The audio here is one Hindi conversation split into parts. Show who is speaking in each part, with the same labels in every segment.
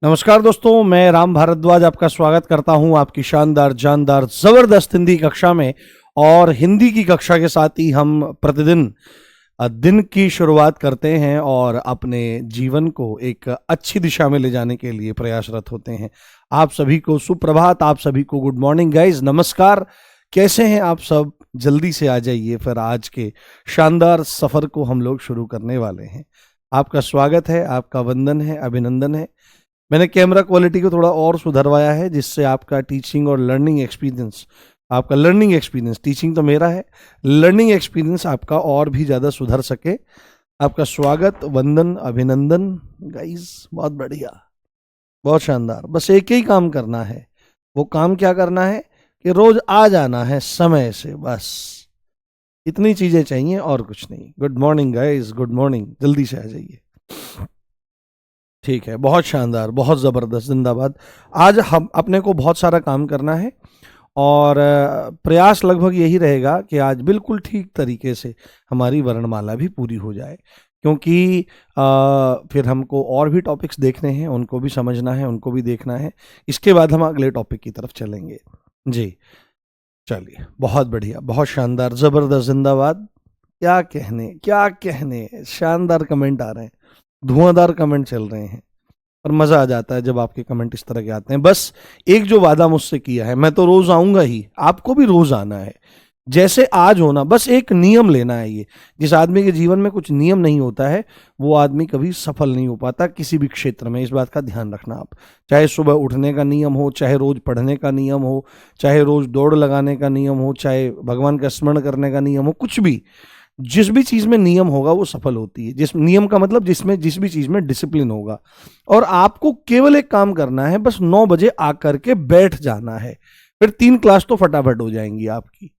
Speaker 1: नमस्कार दोस्तों, मैं राम भारद्वाज आपका स्वागत करता हूं आपकी शानदार जानदार जबरदस्त हिंदी कक्षा में। और हिंदी की कक्षा के साथ ही हम प्रतिदिन दिन की शुरुआत करते हैं और अपने जीवन को एक अच्छी दिशा में ले जाने के लिए प्रयासरत होते हैं। आप सभी को सुप्रभात, आप सभी को गुड मॉर्निंग गाइज, नमस्कार। कैसे हैं आप सब? जल्दी से आ जाइए, फिर आज के शानदार सफर को हम लोग शुरू करने वाले हैं। आपका स्वागत है, आपका वंदन है, अभिनंदन है। मैंने कैमरा क्वालिटी को थोड़ा और सुधरवाया है जिससे आपका टीचिंग और लर्निंग एक्सपीरियंस, आपका लर्निंग एक्सपीरियंस, टीचिंग तो मेरा है, लर्निंग एक्सपीरियंस आपका और भी ज़्यादा सुधर सके। आपका स्वागत, वंदन, अभिनंदन गाइस। बहुत बढ़िया, बहुत शानदार। बस एक ही काम करना है। वो काम क्या करना है कि रोज आ जाना है समय से, बस इतनी चीज़ें चाहिए और कुछ नहीं। Good morning guys, good morning, जल्दी से आ जाइए। ठीक है, बहुत शानदार, बहुत ज़बरदस्त, जिंदाबाद। आज हम अपने को बहुत सारा काम करना है और प्रयास लगभग यही रहेगा कि आज बिल्कुल ठीक तरीके से हमारी वर्णमाला भी पूरी हो जाए, क्योंकि फिर हमको और भी टॉपिक्स देखने हैं, उनको भी समझना है, उनको भी देखना है। इसके बाद हम अगले टॉपिक की तरफ चलेंगे। जी चलिए, बहुत बढ़िया, बहुत शानदार, ज़बरदस्त, जिंदाबाद। क्या कहने, क्या कहने, शानदार कमेंट आ रहे हैं, धुआंधार कमेंट चल रहे हैं। और मजा आ जाता है जब आपके कमेंट इस तरह के आते हैं। बस एक जो वादा मुझसे किया है, मैं तो रोज आऊंगा ही, आपको भी रोज आना है, जैसे आज होना। बस एक नियम लेना है। ये जिस आदमी के जीवन में कुछ नियम नहीं होता है, वो आदमी कभी सफल नहीं हो पाता किसी भी क्षेत्र में। इस बात का ध्यान रखना आप। चाहे सुबह उठने का नियम हो, चाहे रोज पढ़ने का नियम हो, चाहे रोज दौड़ लगाने का नियम हो, चाहे भगवान का स्मरण करने का नियम हो, कुछ भी, जिस भी चीज में नियम होगा वो सफल होती है। जिस नियम का मतलब जिसमें जिस भी चीज में डिसिप्लिन होगा। और आपको केवल एक काम करना है, बस 9 बजे आकर के बैठ जाना है। फिर 3 क्लास तो फटाफट हो जाएंगी आपकी।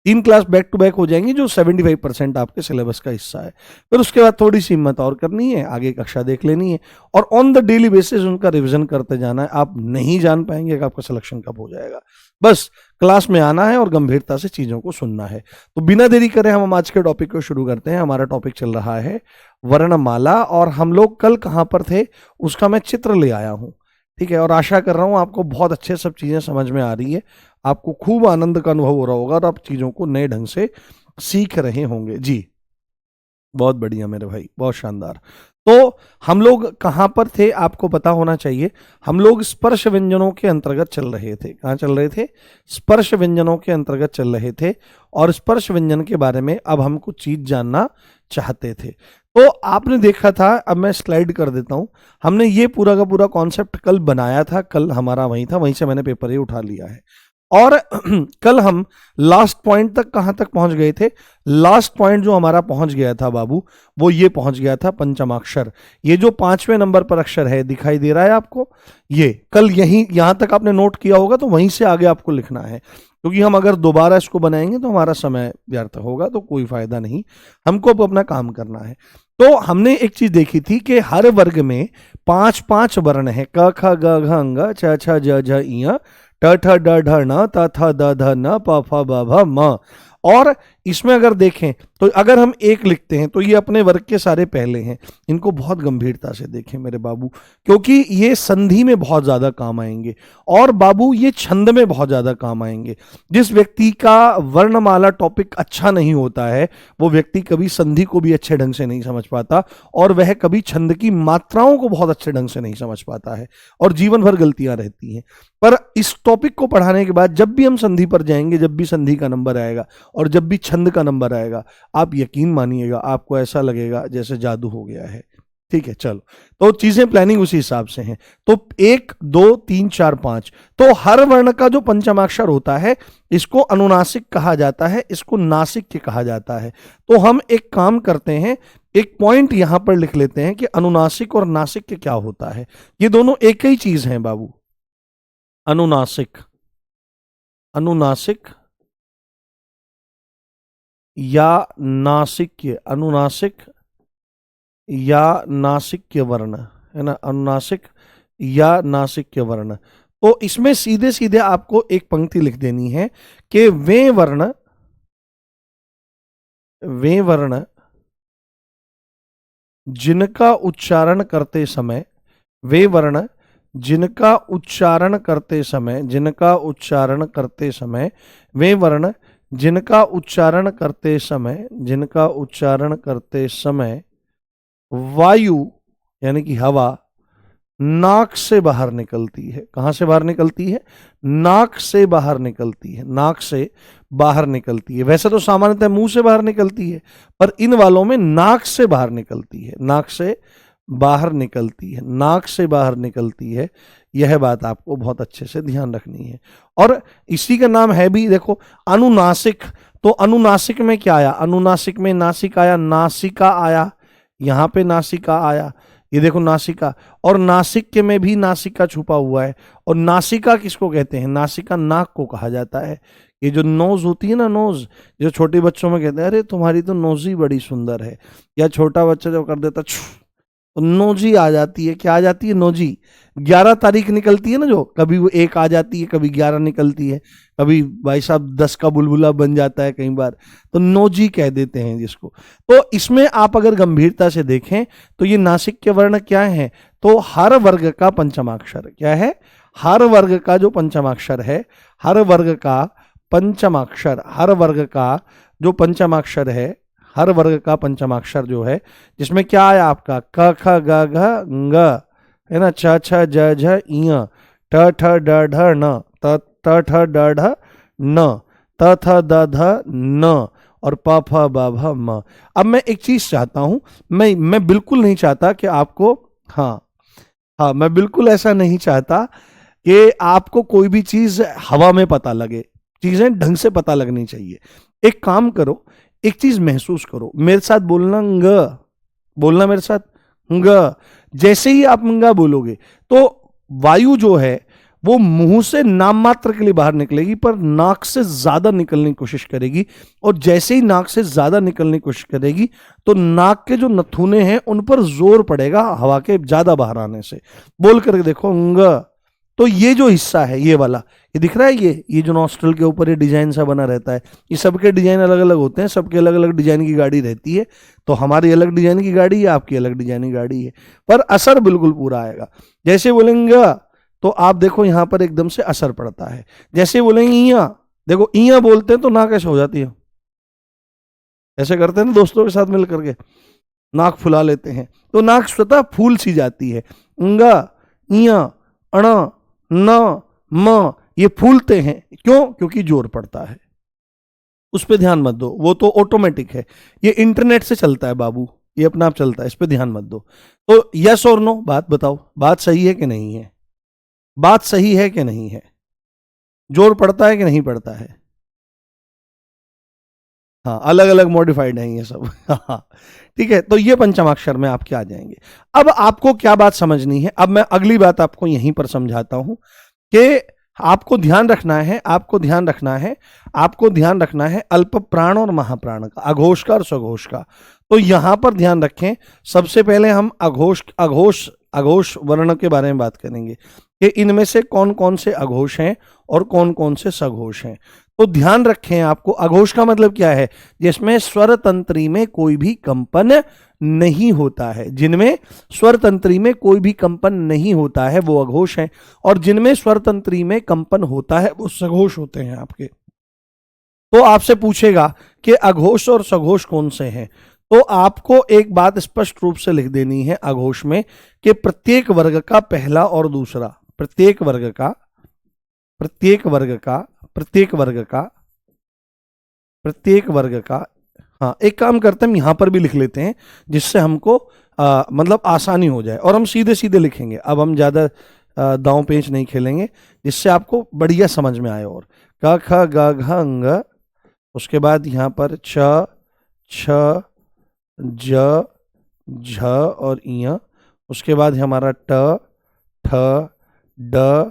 Speaker 1: 3 क्लास बैक टू बैक हो जाएंगी, जो 75% आपके सिलेबस का हिस्सा है। फिर उसके बाद थोड़ी सी हिम्मत और करनी है, आगे कक्षा देख लेनी है और ऑन द डेली बेसिस उनका रिवीजन करते जाना है। आप नहीं जान पाएंगे कि आपका सिलेक्शन कब हो जाएगा। बस क्लास में आना है और गंभीरता से चीजों को सुनना है। तो बिना देरी करे हम आज के टॉपिक को शुरू करते हैं। हमारा टॉपिक चल रहा है वर्णमाला, और हम लोग कल कहाँ पर थे उसका मैं चित्र ले आया हूँ। ठीक है, और आशा कर रहा हूँ आपको बहुत अच्छे सब चीजें समझ में आ रही है, आपको खूब आनंद का अनुभव हो रहा होगा और आप चीजों को नए ढंग से सीख रहे होंगे। जी बहुत बढ़िया मेरे भाई, बहुत शानदार। तो हम लोग कहाँ पर थे आपको पता होना चाहिए। हम लोग स्पर्श व्यंजनों के अंतर्गत चल रहे थे। कहाँ चल रहे थे? स्पर्श व्यंजनों के अंतर्गत चल रहे थे। और स्पर्श व्यंजन के बारे में अब हम कुछ चीज जानना चाहते थे। तो आपने देखा था, अब मैं स्लाइड कर देता हूं। हमने ये पूरा का पूरा कॉन्सेप्ट कल बनाया था, कल हमारा वहीं था, वहीं से मैंने पेपर ही उठा लिया है। और कल हम लास्ट पॉइंट तक कहां तक पहुंच गए थे? लास्ट पॉइंट जो हमारा पहुंच गया था बाबू, वो ये पहुंच गया था पंचमाक्षर। ये जो 5वें नंबर पर अक्षर है, दिखाई दे रहा है आपको? ये कल यहां तक आपने नोट किया होगा, तो वहीं से आगे आपको लिखना है, क्योंकि हम अगर दोबारा इसको बनाएंगे तो हमारा समय व्यर्थ होगा, तो कोई फायदा नहीं। हमको अब अपना काम करना है। तो हमने एक चीज देखी थी कि हर वर्ग में 5-5 वर्ण है। क ख ग घ अंग छ छ ज झ ञ ट ठ ड ढ न त थ द ध न प फ ब भ म। और इसमें अगर देखें तो अगर हम एक लिखते हैं तो ये अपने वर्ग के सारे पहले हैं। इनको बहुत गंभीरता से देखें मेरे बाबू, क्योंकि ये संधि में बहुत ज्यादा काम आएंगे और बाबू ये छंद में बहुत ज्यादा काम आएंगे। जिस व्यक्ति का वर्णमाला टॉपिक अच्छा नहीं होता है, वो व्यक्ति कभी संधि को भी अच्छे ढंग से नहीं समझ पाता और वह कभी छंद की मात्राओं को बहुत अच्छे ढंग से नहीं समझ पाता है और जीवन भर गलतियां रहती हैं। पर इस टॉपिक को पढ़ाने के बाद जब भी हम संधि पर जाएंगे, जब भी संधि का नंबर आएगा और जब भी छंद का नंबर आएगा, आप यकीन मानिएगा आपको ऐसा लगेगा जैसे जादू हो गया है। ठीक है, चलो, तो चीजें प्लानिंग उसी हिसाब से हैं। तो 1 2 3 4 5, तो हर वर्ण का जो पंचमाक्षर होता है इसको अनुनासिक कहा जाता है, इसको नासिक कहा जाता है। तो हम एक काम करते हैं, एक पॉइंट यहां पर लिख लेते हैं कि अनुनासिक और नासिक क्या होता है। ये दोनों एक ही चीज हैं बाबू। अनुनासिक, अनुनासिक या नासिक्य, अनुनासिक या नासिक्य वर्ण, है ना, अनुनासिक या नासिक्य वर्ण। तो इसमें सीधे सीधे आपको एक पंक्ति लिख देनी है कि वे वर्ण जिनका उच्चारण करते समय, वे वर्ण जिनका उच्चारण करते समय, जिनका उच्चारण करते समय वे वर्ण, जिनका उच्चारण करते समय, जिनका उच्चारण करते समय वायु यानी कि हवा नाक से बाहर निकलती है। कहां से बाहर निकलती है? नाक से बाहर निकलती है, नाक से बाहर निकलती है। वैसे तो सामान्यतः मुंह से बाहर निकलती है, पर इन वालों में नाक से बाहर निकलती है, नाक से बाहर निकलती है, नाक से बाहर निकलती है। यह बात आपको बहुत अच्छे से ध्यान रखनी है। और इसी का नाम है भी, देखो, अनुनासिक। तो अनुनासिक में क्या आया? अनुनासिक में नासिक आया, नासिका आया, यहां पे नासिका आया, ये देखो नासिका। और नासिक के में भी नासिका छुपा हुआ है। और नासिका किसको कहते हैं? नासिका नाक को कहा जाता है। ये जो नोज होती है ना, नोज, जो छोटे बच्चों में कहते हैं अरे तुम्हारी तो नोज ही बड़ी सुंदर है, या छोटा बच्चा जो कर देता तो नोजी आ जाती है। क्या आ जाती है? नोजी। 11 तारीख निकलती है ना, जो कभी वो 1 आ जाती है, कभी 11 निकलती है, कभी भाई साहब 10 का बुलबुला बन जाता है कई बार, तो नोजी कह देते हैं जिसको। तो इसमें आप अगर गंभीरता से देखें तो ये नासिक के वर्ण क्या है? तो हर वर्ग का पंचमाक्षर क्या है? हर वर्ग का जो पंचमाक्षर है, हर वर्ग का पंचमाक्षर, हर वर्ग का जो पंचमाक्षर है, हर वर्ग का पंचमाक्षर जो है, जिसमें क्या आया आपका? क ख ग घ ng, है ना, छ छ ज झ ञ, ट ठ ड ढ न, त ठ ड ढ न, त थ द ध न, और प फ ब भ म। अब मैं एक चीज चाहता हूं, मैं बिल्कुल नहीं चाहता कि आपको, हाँ मैं बिल्कुल ऐसा नहीं चाहता कि आपको कोई भी चीज हवा में पता लगे। चीजें ढंग से पता लगनी चाहिए। एक काम करो, एक चीज महसूस करो, मेरे साथ बोलना, ग बोलना मेरे साथ, ग। जैसे ही आप ग बोलोगे तो वायु जो है वो मुंह से नाम मात्र के लिए बाहर निकलेगी, पर नाक से ज्यादा निकलने की कोशिश करेगी। और जैसे ही नाक से ज्यादा निकलने की कोशिश करेगी तो नाक के जो नथुने हैं उन पर जोर पड़ेगा हवा के ज्यादा बाहर आने से। बोल करके देखो, ग। तो ये जो हिस्सा है, ये वाला, ये दिख रहा है, ये जो नॉस्ट्रल के ऊपर ये डिजाइन सा बना रहता है, ये सबके डिजाइन अलग अलग होते हैं, सबके अलग अलग डिजाइन की गाड़ी रहती है। तो हमारी अलग डिजाइन की गाड़ी है, आपकी अलग डिजाइन की गाड़ी है, पर असर बिल्कुल पूरा आएगा। जैसे बोलेंगे तो आप देखो यहां पर एकदम से असर पड़ता है। जैसे बोलेंगे इया, देखो इया बोलते हैं तो नाक ऐसे हो जाती है, ऐसे करते हैं ना दोस्तों के साथ मिल करके, नाक फुला लेते हैं, तो नाक स्वतः फूल सी जाती है। इंगा, इया, अण, न, म, ये फूलते हैं। क्यों? क्योंकि जोर पड़ता है। उस पर ध्यान मत दो, वो तो ऑटोमेटिक है, ये इंटरनेट से चलता है बाबू, ये अपना आप चलता है, इस पर ध्यान मत दो। तो यस और नो, बात बताओ, बात सही है कि नहीं है? बात सही है कि नहीं है? जोर पड़ता है कि नहीं पड़ता है? हाँ, अलग अलग मॉडिफाइड हैं ये सब। हाँ, ठीक है। तो ये पंचमाक्षर में आपके आ जाएंगे। अब आपको क्या बात समझनी है? अब मैं अगली बात आपको यहीं पर समझाता हूं कि आपको ध्यान रखना है, आपको ध्यान रखना है, आपको ध्यान रखना है अल्प प्राण और महाप्राण का, अघोष का और स्वघोष का। तो यहां पर ध्यान रखें, सबसे पहले हम अघोष अघोष अघोष वर्ण के बारे में बात करेंगे कि इनमें से कौन कौन से अघोष हैं और कौन कौन से सघोष हैं। तो ध्यान रखें, आपको अघोष का मतलब क्या है? जिसमें स्वर तंत्री में कोई भी कंपन नहीं होता है, जिनमें स्वर तंत्री में कोई भी कंपन नहीं होता है वो अघोष है, और जिनमें स्वर तंत्री में कंपन होता है वो सघोष होते हैं आपके। तो आपसे पूछेगा कि अघोष और सघोष कौन से हैं, तो आपको एक बात स्पष्ट रूप से लिख देनी है अघोष में कि प्रत्येक वर्ग का पहला और दूसरा, प्रत्येक वर्ग का, प्रत्येक वर्ग का, प्रत्येक वर्ग का, प्रत्येक वर्ग का, हाँ एक काम करते हैं, हम यहां पर भी लिख लेते हैं जिससे हमको मतलब आसानी हो जाए, और हम सीधे सीधे लिखेंगे। अब हम ज्यादा दांव पेंच नहीं खेलेंगे, जिससे आपको बढ़िया समझ में आए। और क ख ग घ ng, उसके बाद यहां पर छ छ ज झ और इया, उसके बाद हमारा ट ठ ड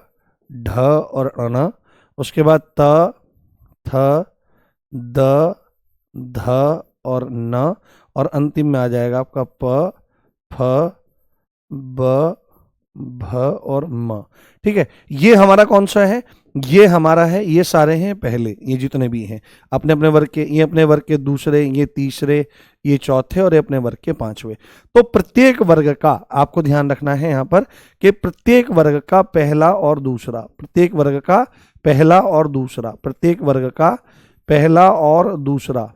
Speaker 1: ढ और अण, उसके बाद त थ द ध और न, और अंतिम में आ जाएगा आपका प फ ब भ और म। ठीक है, ये हमारा कौन सा है? ये हमारा है, ये सारे हैं पहले, ये जितने भी हैं अपने अपने वर्ग के, ये अपने वर्ग के दूसरे, ये तीसरे, ये चौथे और ये अपने वर्ग के पांचवे। तो प्रत्येक वर्ग का आपको ध्यान रखना है यहां पर कि प्रत्येक वर्ग का पहला और दूसरा, प्रत्येक वर्ग का पहला और दूसरा, प्रत्येक वर्ग का पहला और दूसरा।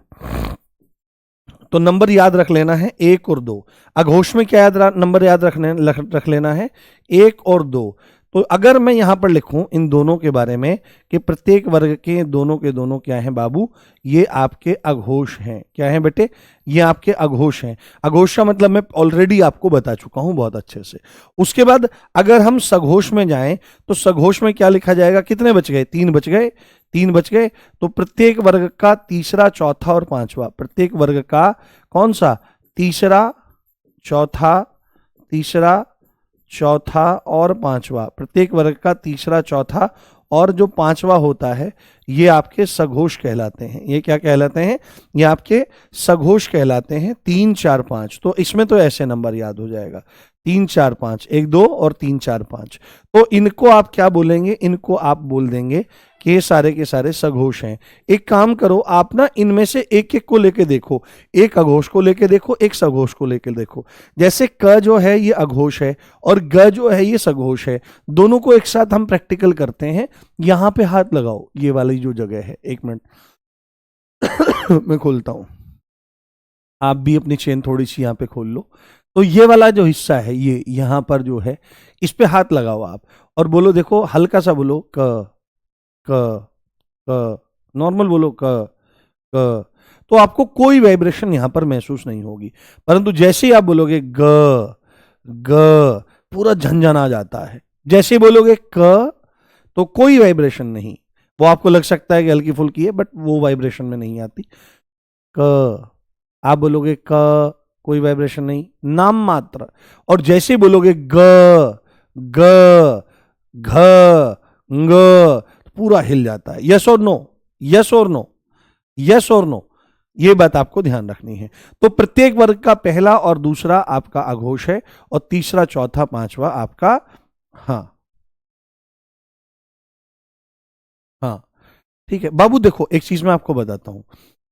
Speaker 1: तो नंबर याद रख लेना है 1 और 2। अघोष में क्या नंबर याद रख लेना है 1 और 2। तो अगर मैं यहां पर लिखूं इन दोनों के बारे में कि प्रत्येक वर्ग के दोनों क्या हैं बाबू, ये आपके अघोष हैं। क्या हैं बेटे, ये आपके अघोष हैं। अघोष का मतलब मैं ऑलरेडी आपको बता चुका हूं बहुत अच्छे से। उसके बाद अगर हम सघोष में जाएं तो सघोष में क्या लिखा जाएगा, कितने बच गए, 3 बच गए, 3 बच गए। तो प्रत्येक वर्ग का तीसरा, चौथा और पांचवा, प्रत्येक वर्ग का कौन सा, तीसरा, चौथा, तीसरा, चौथा और पांचवा, प्रत्येक वर्ग का तीसरा, चौथा और जो पांचवा होता है ये आपके सघोष कहलाते हैं। ये क्या कहलाते हैं, ये आपके सघोष कहलाते हैं। 3 4 5, तो इसमें तो ऐसे नंबर याद हो जाएगा 3 4 5, 1 2 और 3 4 5। तो इनको आप क्या बोलेंगे, इनको आप बोल देंगे कि ये सारे के सारे सघोष हैं। एक काम करो आप ना, इनमें से एक एक को लेके देखो, एक अघोष को लेके देखो, एक सघोष को लेके देखो। जैसे क जो है ये अघोष है और ग जो है ये सघोष है, दोनों को एक साथ हम प्रैक्टिकल करते हैं। यहां पे हाथ लगाओ, ये वाली जो जगह है, 1 मिनट मैं खोलता हूं, आप भी अपनी चेन थोड़ी सी यहां पे खोल लो। तो ये वाला जो हिस्सा है, ये यहां पर जो है, इस पे हाथ लगाओ आप और बोलो, देखो हल्का सा बोलो क क क, नॉर्मल बोलो क क। तो आपको कोई वाइब्रेशन यहां पर महसूस नहीं होगी, परंतु जैसे ही आप बोलोगे ग ग, पूरा झंझना जाता है। जैसे ही बोलोगे क तो कोई वाइब्रेशन नहीं, वो आपको लग सकता है कि हल्की फुल्की है, बट वो वाइब्रेशन में नहीं आती। क, आप बोलोगे क, कोई वाइब्रेशन नहीं, नाम मात्र। और जैसे ही बोलोगे ग ग घ ग, पूरा हिल जाता है। यस और नो, यस और नो, यस और नो, ये बात आपको ध्यान रखनी है। तो प्रत्येक वर्ग का पहला और दूसरा आपका अघोष है और तीसरा, चौथा, पांचवा आपका, हाँ हाँ ठीक है बाबू। देखो एक चीज मैं आपको बताता हूं,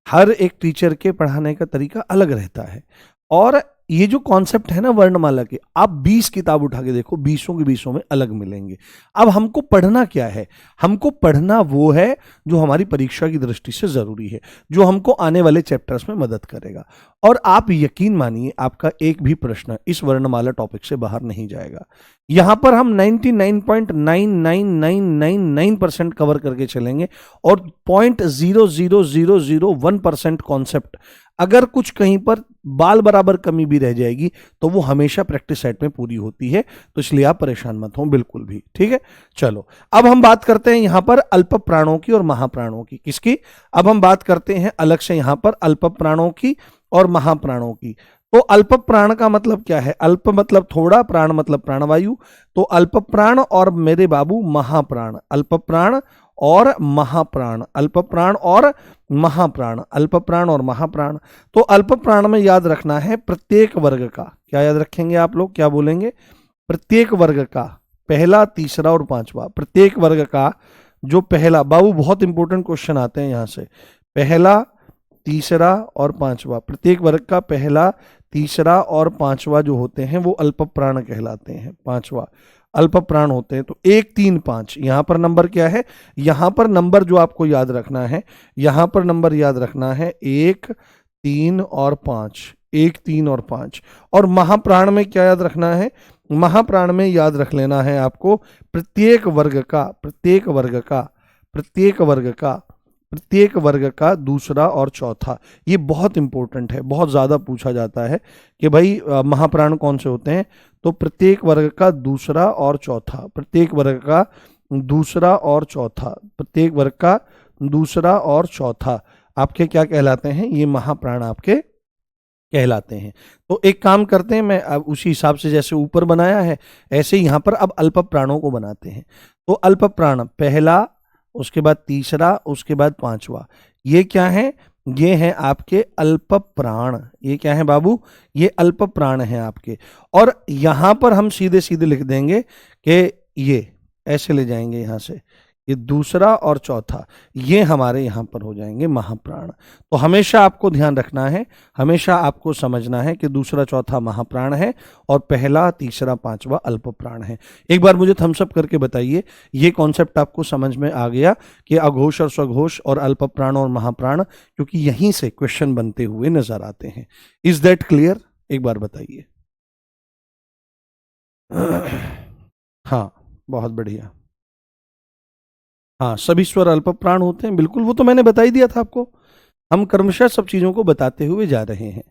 Speaker 1: हर एक टीचर के पढ़ाने का तरीका अलग रहता है। और ये जो कॉन्सेप्ट है ना वर्णमाला के, आप 20 किताब उठा के देखो, 20 के 20 में अलग मिलेंगे। अब हमको पढ़ना क्या है, हमको पढ़ना वो है जो हमारी परीक्षा की दृष्टि से जरूरी है, जो हमको आने वाले चैप्टर्स में मदद करेगा। और आप यकीन मानिए आपका एक भी प्रश्न इस वर्णमाला टॉपिक से बाहर नहीं जाएगा। यहां पर हम 99.99999% कवर करके चलेंगे और 0.00001% कॉन्सेप्ट, अगर कुछ कहीं पर बाल बराबर कमी भी रह जाएगी तो वो हमेशा प्रैक्टिस सेट में पूरी होती है। तो इसलिए आप परेशान मत हो बिल्कुल भी, ठीक है। चलो अब हम बात करते हैं यहां पर अल्प प्राणों की और महाप्राणों की। किसकी, अब हम बात करते हैं अलग से यहां पर अल्प प्राणों की और महाप्राणों की। तो अल्प प्राण का मतलब क्या है, अल्प मतलब थोड़ा, प्राण मतलब प्राणवायु। तो अल्प प्राण और मेरे बाबू महाप्राण, अल्प प्राण और महाप्राण, अल्प प्राण और महाप्राण, अल्प प्राण और महाप्राण। तो अल्प प्राण में याद रखना है प्रत्येक वर्ग का, क्या याद रखेंगे आप लोग, क्या बोलेंगे, प्रत्येक वर्ग का पहला, तीसरा और पांचवा। प्रत्येक वर्ग का जो पहला, बाबू बहुत इंपॉर्टेंट क्वेश्चन आते हैं यहां से, पहला, तीसरा और पांचवा, प्रत्येक वर्ग का पहला, तीसरा और पांचवा जो होते हैं वो अल्प प्राण कहलाते हैं। पांचवा अल्प प्राण होते हैं। तो 1 3 5, यहां पर नंबर क्या है, यहां पर नंबर जो आपको याद रखना है, यहां पर नंबर याद रखना है 1 3 और 5, 1 3 और 5। और महाप्राण में क्या याद रखना है, महाप्राण में याद रख लेना है आपको प्रत्येक वर्ग का, प्रत्येक वर्ग का, प्रत्येक वर्ग का, प्रत्येक वर्ग का दूसरा और चौथा। ये बहुत इंपॉर्टेंट है, बहुत ज्यादा पूछा जाता है कि भाई महाप्राण कौन से होते हैं। तो प्रत्येक वर्ग का दूसरा और चौथा, प्रत्येक वर्ग का दूसरा और चौथा, प्रत्येक वर्ग का दूसरा और चौथा आपके क्या कहलाते हैं, ये महाप्राण आपके कहलाते हैं। तो एक काम करते हैं, मैं अब उसी हिसाब से जैसे ऊपर बनाया है ऐसे यहां पर अब अल्प प्राणों को बनाते हैं। तो अल्प प्राण पहला, उसके बाद तीसरा, उसके बाद पांचवा, ये क्या है, ये हैं आपके अल्प प्राण। ये क्या है बाबू, ये अल्प प्राण हैं आपके। और यहां पर हम सीधे सीधे लिख देंगे कि ये ऐसे ले जाएंगे यहां से ये दूसरा और चौथा, ये हमारे यहाँ पर हो जाएंगे महाप्राण। तो हमेशा आपको ध्यान रखना है, हमेशा आपको समझना है कि दूसरा चौथा महाप्राण है और पहला तीसरा पांचवा अल्प प्राण है। एक बार मुझे थम्स अप करके बताइए ये कॉन्सेप्ट आपको समझ में आ गया कि अघोष और स्वघोष और अल्प प्राण और महाप्राण, क्योंकि यहीं से क्वेश्चन बनते हुए नजर आते हैं। Is that clear? एक बार बताइए। हाँ, बहुत बढ़िया। हाँ, सभी स्वर अल्प प्राण होते हैं, बिल्कुल, वो तो मैंने बता ही दिया था आपको। हम क्रमशः सब चीजों को बताते हुए जा रहे हैं।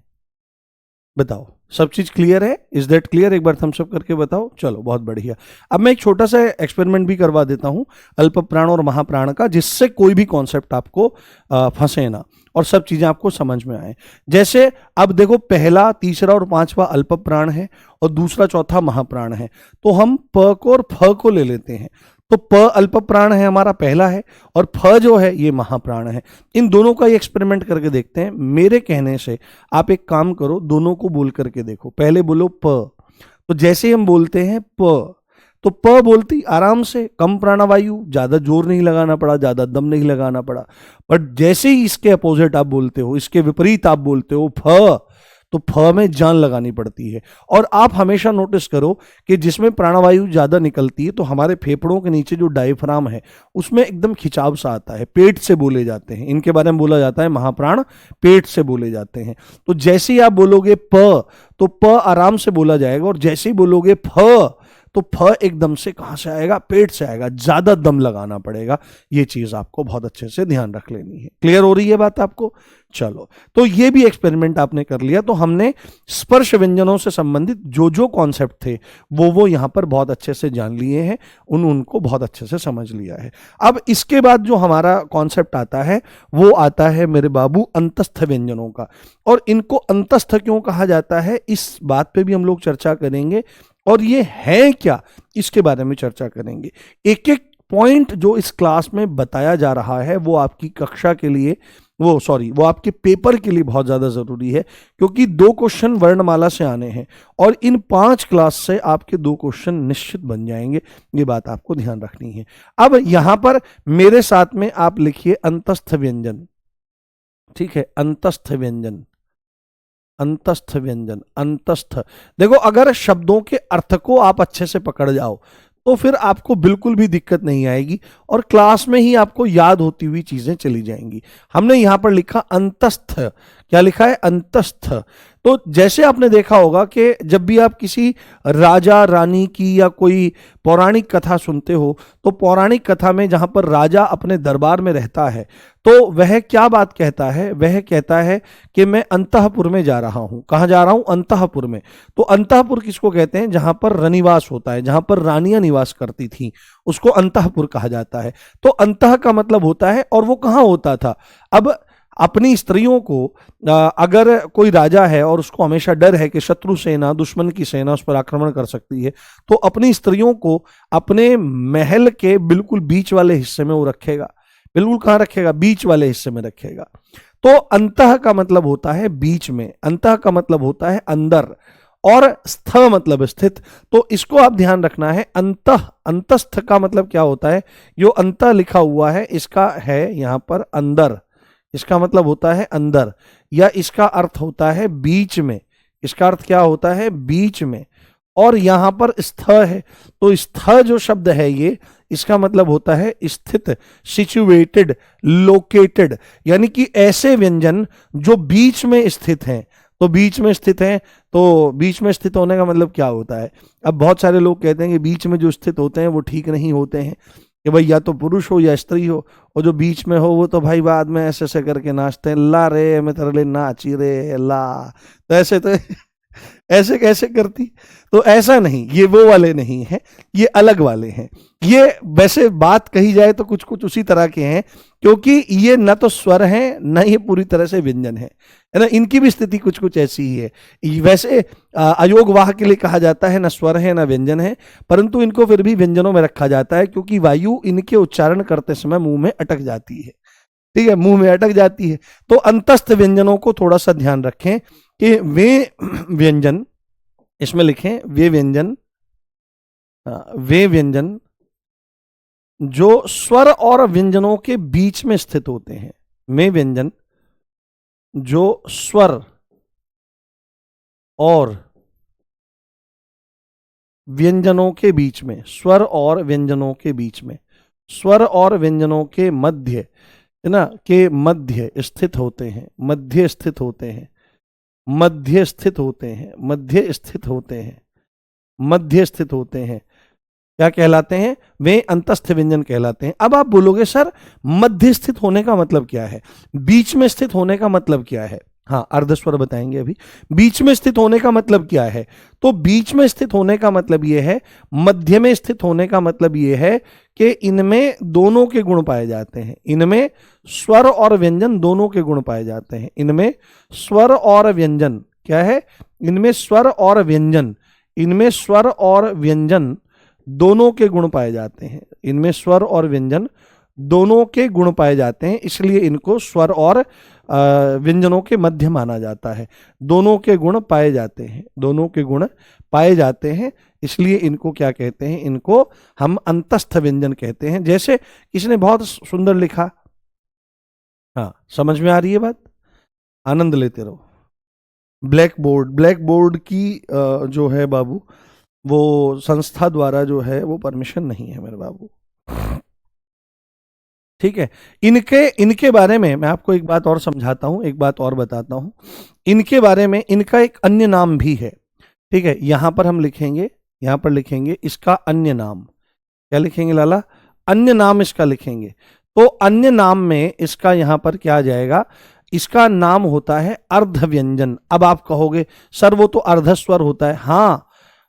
Speaker 1: बताओ, सब चीज क्लियर है? Is that clear? एक बार थम्स अप करके बताओ। चलो, बहुत बढ़िया। अब मैं एक छोटा सा एक्सपेरिमेंट भी करवा देता हूं अल्प प्राण और महाप्राण का, जिससे कोई भी कॉन्सेप्ट आपको फंसे ना और सब चीजें आपको समझ में आए। जैसे अब देखो, पहला तीसरा और पांचवा अल्प प्राण है और दूसरा चौथा महाप्राण है, तो हम प को और फ को ले लेते हैं। तो प अल्प प्राण है, हमारा पहला है, और फ जो है ये महाप्राण है। इन दोनों का एक्सपेरिमेंट करके देखते हैं। मेरे कहने से आप एक काम करो, दोनों को बोल करके देखो। पहले बोलो प, तो जैसे हम बोलते हैं प, तो प बोलती आराम से, कम प्राणवायु, ज्यादा जोर नहीं लगाना पड़ा, ज्यादा दम नहीं लगाना पड़ा। बट जैसे ही इसके अपोजिट आप बोलते हो, इसके विपरीत आप बोलते हो फ, तो फ में जान लगानी पड़ती है। और आप हमेशा नोटिस करो कि जिसमें प्राणवायु ज्यादा निकलती है, तो हमारे फेफड़ों के नीचे जो डायफ्राम है उसमें एकदम खिंचाव सा आता है, पेट से बोले जाते हैं। इनके बारे में बोला जाता है महाप्राण पेट से बोले जाते हैं। तो जैसे ही आप बोलोगे प, तो प आराम से बोला जाएगा, और जैसे ही बोलोगे फ, तो फ एकदम से कहां से आएगा? पेट से आएगा, ज्यादा दम लगाना पड़ेगा। ये चीज आपको बहुत अच्छे से ध्यान रख लेनी है। क्लियर हो रही है बात आपको? चलो, तो ये भी एक्सपेरिमेंट आपने कर लिया। तो हमने स्पर्श व्यंजनों से संबंधित जो जो कॉन्सेप्ट थे वो यहां पर बहुत अच्छे से जान लिए हैं, उनको बहुत अच्छे से समझ लिया है। अब इसके बाद जो हमारा कॉन्सेप्ट आता है वो आता है मेरे बाबू अंतस्थ व्यंजनों का। और इनको अंतस्थ क्यों कहा जाता है, इस बात पे भी हम लोग चर्चा करेंगे, और ये है क्या इसके बारे में चर्चा करेंगे। एक एक पॉइंट जो इस क्लास में बताया जा रहा है वो आपकी कक्षा के लिए, वो आपके पेपर के लिए बहुत ज्यादा जरूरी है, क्योंकि 2 क्वेश्चन वर्णमाला से आने हैं और इन 5 क्लास से आपके 2 क्वेश्चन निश्चित बन जाएंगे। ये बात आपको ध्यान रखनी है। अब यहां पर मेरे साथ में आप लिखिए अंतस्थ व्यंजन। ठीक है, अंतस्थ व्यंजन, अंतस्थ व्यंजन, अंतस्थ। देखो, अगर शब्दों के अर्थ को आप अच्छे से पकड़ जाओ तो फिर आपको बिल्कुल भी दिक्कत नहीं आएगी और क्लास में ही आपको याद होती हुई चीजें चली जाएंगी। हमने यहां पर लिखा अंतस्थ। क्या लिखा है? अंतस्थ। तो जैसे आपने देखा होगा कि जब भी आप किसी राजा रानी की या कोई पौराणिक कथा सुनते हो, तो पौराणिक कथा में जहां पर राजा अपने दरबार में रहता है, तो वह क्या बात कहता है? वह कहता है कि मैं अंतःपुर में जा रहा हूं। कहां जा रहा हूं? अंतःपुर में। तो अंतःपुर किसको कहते हैं? जहां पर रनिवास होता है, जहां पर रानियां निवास करती थी, उसको अंतःपुर कहा जाता है। तो अंतः का मतलब होता है, और वो कहां होता था? अब अपनी स्त्रियों को, अगर कोई राजा है और उसको हमेशा डर है कि शत्रु सेना, दुश्मन की सेना उस पर आक्रमण कर सकती है, तो अपनी स्त्रियों को अपने महल के बिल्कुल बीच वाले हिस्से में वो रखेगा। बिल्कुल कहाँ रखेगा? बीच वाले हिस्से में रखेगा। तो अंतः का मतलब होता है बीच में, अंतः का मतलब होता है अंदर, और स्थ मतलब स्थित। तो इसको आप ध्यान रखना है। अंतः, अंतस्थ का मतलब क्या होता है? जो अंतः लिखा हुआ है इसका है यहां पर अंदर, इसका मतलब होता है अंदर, या इसका अर्थ होता है बीच में। इसका अर्थ क्या होता है? बीच में। और यहां पर स्थ है, तो स्थ जो शब्द है ये, इसका मतलब होता है स्थित, सिचुएटेड, लोकेटेड, यानी कि ऐसे व्यंजन जो बीच में स्थित हैं। तो बीच में स्थित हैं, तो बीच में स्थित होने का मतलब क्या होता है? अब बहुत सारे लोग कहते हैं कि बीच में जो स्थित होते हैं वो ठीक नहीं होते हैं, कि भाई या तो पुरुष हो या स्त्री हो, और जो बीच में हो वो तो भाई बाद में ऐसे ऐसे करके नाचते हैं, ला रे मैं तेरे लिए नाची रे ला, तो ऐसे तो ऐसे कैसे करती? तो ऐसा नहीं, ये वो वाले नहीं है, ये अलग वाले हैं। ये वैसे बात कही जाए तो कुछ कुछ उसी तरह के हैं, क्योंकि ये न तो स्वर हैं न ये पूरी तरह से व्यंजन है ना। इनकी भी स्थिति कुछ कुछ ऐसी ही है। वैसे अयोग वाह के लिए कहा जाता है, न स्वर है न व्यंजन है, परंतु इनको फिर भी व्यंजनों में रखा जाता है, क्योंकि वायु इनके उच्चारण करते समय मुंह में अटक जाती है। ठीक है, मुंह में अटक जाती है। तो अंतस्थ व्यंजनों को थोड़ा सा ध्यान रखें कि वे व्यंजन, इसमें लिखें वे व्यंजन, वे व्यंजन जो स्वर और व्यंजनों के बीच में स्थित होते हैं, में व्यंजन जो स्वर और व्यंजनों के बीच में, स्वर और व्यंजनों के बीच में, स्वर और व्यंजनों के मध्य, है ना, के मध्य स्थित होते हैं, मध्य स्थित होते हैं, मध्य स्थित होते हैं, मध्य स्थित होते हैं, मध्य स्थित होते हैं, क्या कहलाते हैं? वे अंतस्थ व्यंजन कहलाते हैं। अब आप बोलोगे सर मध्य स्थित होने का मतलब क्या है, बीच में स्थित होने का मतलब क्या है? हाँ, अर्धस्वर बताएंगे अभी। बीच में स्थित होने का मतलब क्या है? तो बीच में स्थित होने का मतलब यह है, मध्य में स्थित होने का मतलब यह है कि इनमें दोनों के गुण पाए जाते हैं, इनमें स्वर और व्यंजन दोनों के गुण पाए जाते हैं, इनमें स्वर और व्यंजन क्या है? इनमें स्वर और व्यंजन, इनमें स्वर और व्यंजन दोनों के गुण पाए जाते हैं, इनमें स्वर और व्यंजन दोनों के गुण पाए जाते हैं, इसलिए इनको स्वर और व्यंजनों के मध्य माना जाता है। दोनों के गुण पाए जाते हैं, दोनों के गुण पाए जाते हैं, इसलिए इनको क्या कहते हैं? इनको हम अंतस्थ व्यंजन कहते हैं। जैसे किसने बहुत सुंदर लिखा, हाँ समझ में आ रही है बात? आनंद लेते रहो। ब्लैक बोर्ड, ब्लैक बोर्ड की जो है बाबू, वो संस्था द्वारा जो है वो परमिशन नहीं है मेरे बाबू, ठीक है। इनके बारे में मैं आपको एक बात और समझाता हूं, एक बात और बताता हूं। इनके बारे में इनका एक अन्य नाम भी है, ठीक है। यहां पर हम लिखेंगे, यहां पर लिखेंगे इसका अन्य नाम, क्या लिखेंगे लाला? अन्य नाम इसका लिखेंगे। तो अन्य नाम में इसका यहां पर क्या आ जाएगा? इसका नाम होता है अर्ध व्यंजन। अब आप कहोगे सर वो तो अर्धस्वर होता है। हाँ,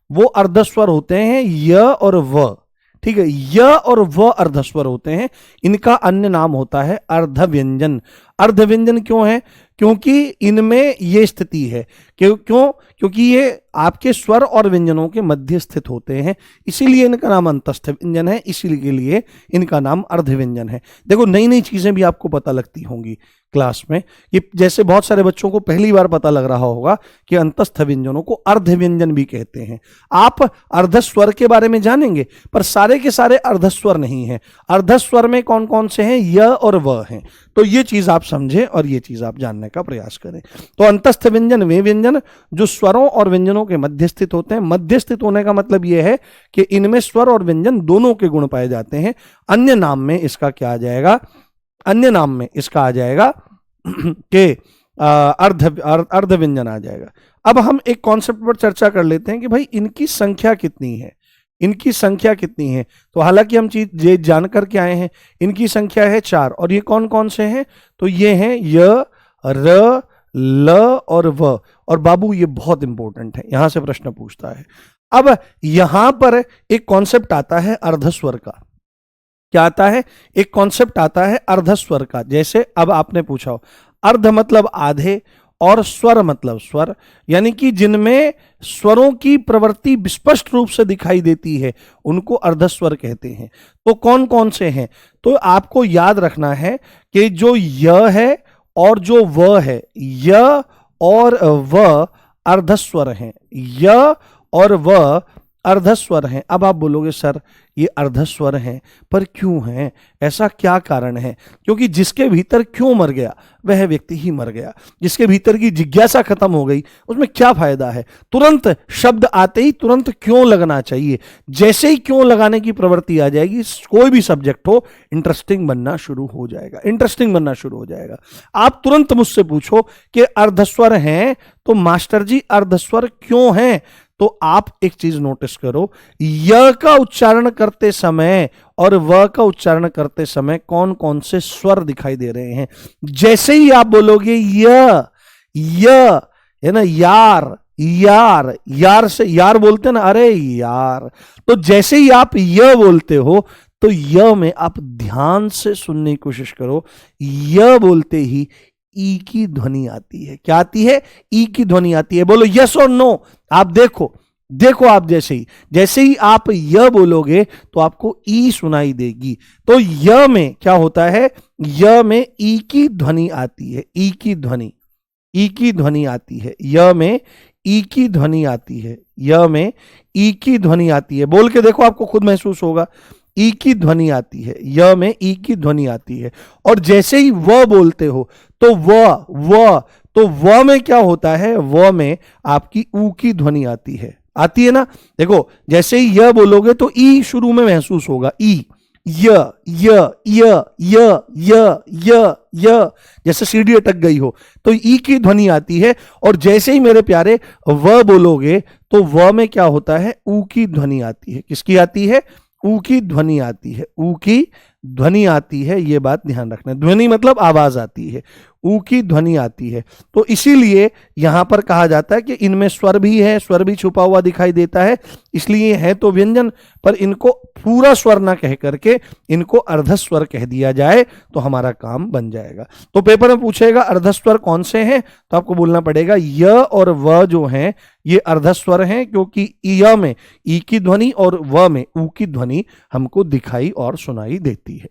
Speaker 1: वो अर्धस्वर होते हैं य और व, ठीक है, य और व अर्धस्वर होते हैं, इनका अन्य नाम होता है अर्ध व्यंजन। अर्ध व्यंजन क्यों है? क्योंकि इनमें ये स्थिति है, क्योंकि ये आपके स्वर और व्यंजनों के मध्य स्थित होते हैं, इसीलिए इनका नाम अंतस्थ व्यंजन है, इसीलिए इनका नाम अर्ध व्यंजन है। देखो नई नई चीजें भी आपको पता लगती होंगी क्लास में, ये जैसे बहुत सारे बच्चों को पहली बार पता लग रहा होगा कि अंतस्थ व्यंजनों को अर्ध व्यंजन भी कहते हैं। आप अर्धस्वर के बारे में जानेंगे, पर सारे के सारे अर्धस्वर नहीं है। अर्धस्वर में कौन कौन से हैं? य और व हैं। तो ये चीज आप समझें और ये चीज आप जानने का प्रयास करें। तो अंतस्थ व्यंजन वे व्यंजन जो स्वरों और व्यंजनों के मध्य स्थित होते हैं। मध्य स्थित होने का मतलब यह है कि इनमें स्वर और व्यंजन दोनों के गुण पाए जाते हैं। अन्य नाम में इसका क्या आ जाएगा? अन्य नाम में इसका आ जाएगा कि अर्ध व्यंजन आ जाएगा। अब हम एक कॉन्सेप्ट पर चर्चा कर लेते हैं कि भाई इनकी संख्या कितनी है, इनकी संख्या कितनी है। तो हालांकि हम चीज ये जान करके आए हैं, इनकी संख्या है 4। और ये कौन कौन से हैं? तो ये हैं य, र, ल और व। और बाबू ये बहुत इंपॉर्टेंट है, यहां से प्रश्न पूछता है। अब यहां पर एक कॉन्सेप्ट आता है अर्धस्वर का। क्या आता है? एक कॉन्सेप्ट आता है अर्धस्वर का। जैसे अब आपने पूछा हो, अर्ध मतलब आधे और स्वर मतलब स्वर, यानी कि जिनमें स्वरों की प्रवृत्ति स्पष्ट रूप से दिखाई देती है उनको अर्धस्वर कहते हैं। तो कौन कौन से हैं? तो आपको याद रखना है कि जो य है और जो व है, य और व अर्धस्वर हैं, य और व अर्धस्वर हैं। अब आप बोलोगे सर ये अर्धस्वर हैं, पर क्यों हैं? ऐसा क्या कारण है? क्योंकि जिसके भीतर क्यों मर गया वह व्यक्ति ही मर गया। जिसके भीतर की जिज्ञासा खत्म हो गई उसमें क्या फायदा है? तुरंत शब्द आते ही तुरंत क्यों लगना चाहिए। जैसे ही क्यों लगाने की प्रवृत्ति आ जाएगी, कोई भी सब्जेक्ट हो इंटरेस्टिंग बनना शुरू हो जाएगा, इंटरेस्टिंग बनना शुरू हो जाएगा। आप तुरंत मुझसे पूछो कि अर्धस्वर हैं, तो मास्टर जी अर्धस्वर क्यों हैं? तो आप एक चीज नोटिस करो, य का उच्चारण करते समय और व का उच्चारण करते समय कौन कौन से स्वर दिखाई दे रहे हैं। जैसे ही आप बोलोगे य है ना, यार, यार, यार से यार बोलते ना, अरे यार, तो जैसे ही आप य बोलते हो तो य में आप ध्यान से सुनने की कोशिश करो। य बोलते ही ई की ध्वनि आती है। क्या आती है? ई की ध्वनि आती है। बोलो यस और नो। आप देखो, देखो आप जैसे ही आप य बोलोगे तो आपको ई सुनाई देगी। तो य में क्या होता है? य में ई की ध्वनि आती है, ई की ध्वनि, ई की ध्वनि आती है। य में ई की ध्वनि आती है, य में ई की ध्वनि आती है। बोल के देखो, आपको खुद महसूस होगा। ई की ध्वनि आती है, य में ई की ध्वनि आती है। और जैसे ही व बोलते हो तो व में क्या होता है, व में आपकी ऊ की ध्वनि आती है ना। देखो जैसे ही य बोलोगे तो ई शुरू में महसूस होगा, ई, य य य य य य य, जैसे सीढ़ी अटक गई हो तो ई की ध्वनि आती है। और जैसे ही मेरे प्यारे व बोलोगे तो व में क्या होता है, ऊ की ध्वनि आती है। किसकी आती है, ऊ की ध्वनि आती है, ऊ की ध्वनि आती है, ये बात ध्यान रखना। ध्वनि मतलब आवाज आती है, ऊ की ध्वनि आती है। तो इसीलिए यहां पर कहा जाता है कि इनमें स्वर भी है, स्वर भी छुपा हुआ दिखाई देता है, इसलिए है तो व्यंजन, पर इनको पूरा स्वर ना कह करके इनको अर्धस्वर कह दिया जाए तो हमारा काम बन जाएगा। तो पेपर में पूछेगा अर्धस्वर कौन से हैं, तो आपको बोलना पड़ेगा य और व जो हैं ये अर्धस्वर हैं, क्योंकि य में ई की ध्वनि और व में ऊ की ध्वनि हमको दिखाई और सुनाई देती है।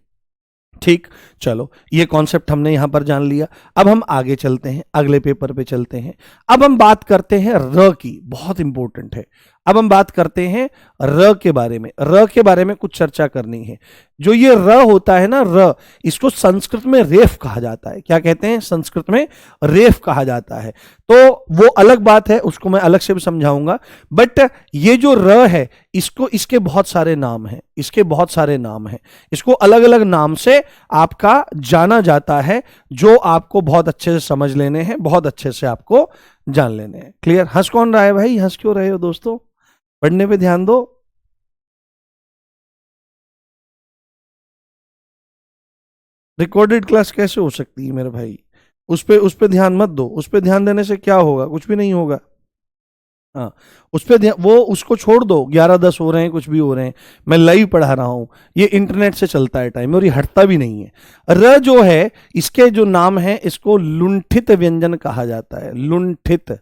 Speaker 1: ठीक, चलो ये कॉन्सेप्ट हमने यहां पर जान लिया। अब हम आगे चलते हैं, अगले पेपर पे चलते हैं। अब हम बात करते हैं र की, बहुत इंपॉर्टेंट है। अब हम बात करते हैं र के बारे में। र के बारे में कुछ चर्चा करनी है। जो ये र होता है ना, र, इसको संस्कृत में रेफ कहा जाता है। क्या कहते हैं, संस्कृत में रेफ कहा जाता है। तो वो अलग बात है, उसको मैं अलग से भी समझाऊंगा। बट ये जो र है, इसको, इसके बहुत सारे नाम हैं, इसके बहुत सारे नाम हैं। इसको अलग अलग नाम से आपका जाना जाता है, जो आपको बहुत अच्छे से समझ लेने हैं, बहुत अच्छे से आपको जान लेने हैं। क्लियर? हंस कौन रहा है भाई, हंस क्यों रहे हो दोस्तों? पढ़ने पे ध्यान दो। रिकॉर्डेड क्लास कैसे हो सकती है मेरे भाई? उस पे ध्यान मत दो। उस पे ध्यान देने से क्या होगा, कुछ भी नहीं होगा। हाँ, उस पे ध्यान, वो उसको छोड़ दो। 11-10 हो रहे हैं, कुछ भी हो रहे हैं, मैं लाइव पढ़ा रहा हूं, ये इंटरनेट से चलता है टाइम और ये हटता भी नहीं है। र जो है, इसके जो नाम है, इसको लुंठित व्यंजन कहा जाता है। लुंठित,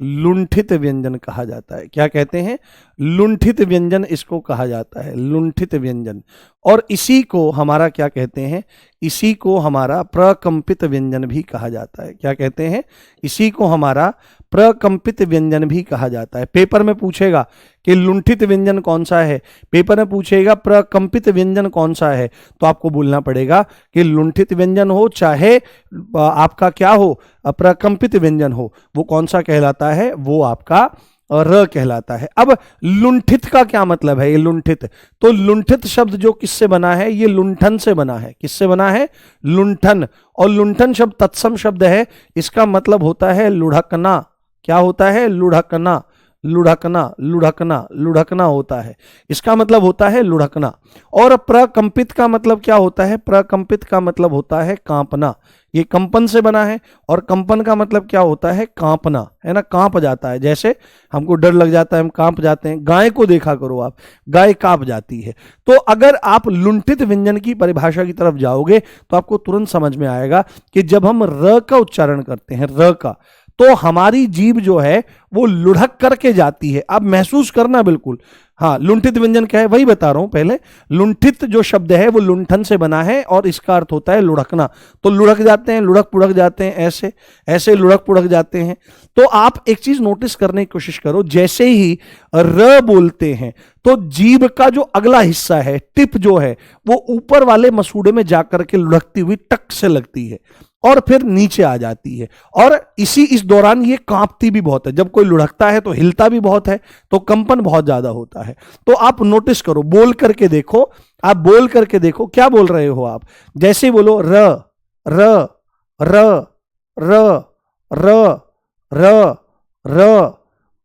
Speaker 1: लुंठित व्यंजन कहा जाता है। क्या कहते हैं, लुंठित व्यंजन इसको कहा जाता है, लुंठित व्यंजन। और इसी को हमारा क्या कहते हैं, इसी को हमारा प्रकंपित व्यंजन भी कहा जाता है। क्या कहते हैं, इसी को हमारा प्रकंपित व्यंजन भी कहा जाता है। पेपर में पूछेगा कि लुंठित व्यंजन कौन सा है, पेपर में पूछेगा प्रकंपित व्यंजन कौन सा है, तो आपको बोलना पड़ेगा कि लुंठित व्यंजन हो चाहे आपका क्या हो, प्रकंपित व्यंजन हो, वो कौन सा कहलाता है, वो आपका र कहलाता है। अब लुंठित का क्या मतलब है, ये लुंठित, तो लुंठित शब्द जो किससे बना है, ये लुंठन से बना है। किससे बना है, लुंठन। और लुंठन शब्द तत्सम शब्द है, इसका मतलब होता है लुढ़कना। क्या होता है, लुढ़कना, लुढ़कना, लुढ़कना, लुढ़कना होता है, इसका मतलब होता है लुढ़कना। और प्रकंपित का मतलब क्या होता है, प्रकंपित का मतलब होता है कांपना। ये कंपन से बना है, और कंपन का मतलब क्या होता है, कांपना, है ना, कांप जाता है। जैसे हमको डर लग जाता है, हम कांप जाते हैं। गाय को देखा करो आप, गाय कांप जाती है। तो अगर आप लुंठित व्यंजन की परिभाषा की तरफ जाओगे तो आपको तुरंत समझ में आएगा कि जब हम र का उच्चारण करते हैं, र का, तो हमारी जीभ जो है वो लुढ़क करके जाती है। आप महसूस करना बिल्कुल। हाँ, लुंठित व्यंजन क्या है वही बता रहा हूं। पहले लुंठित जो शब्द है वो लुंठन से बना है और इसका अर्थ होता है लुढ़कना। तो लुढ़क जाते हैं, लुढ़क पुढ़क जाते हैं, ऐसे ऐसे लुढ़क पुढ़क जाते हैं। तो आप एक चीज नोटिस करने की कोशिश करो, जैसे ही र बोलते हैं तो जीभ का जो अगला हिस्सा है, टिप जो है, वो ऊपर वाले मसूड़े में जाकर के लुढ़कती हुई टक से लगती है और फिर नीचे आ जाती है। और इस दौरान ये कांपती भी बहुत है। जब कोई लुढ़कता है तो हिलता भी बहुत है, तो कंपन बहुत ज्यादा होता है। तो आप नोटिस करो, बोल करके देखो, आप बोल करके देखो क्या बोल रहे हो आप। जैसे ही बोलो र र र र र र र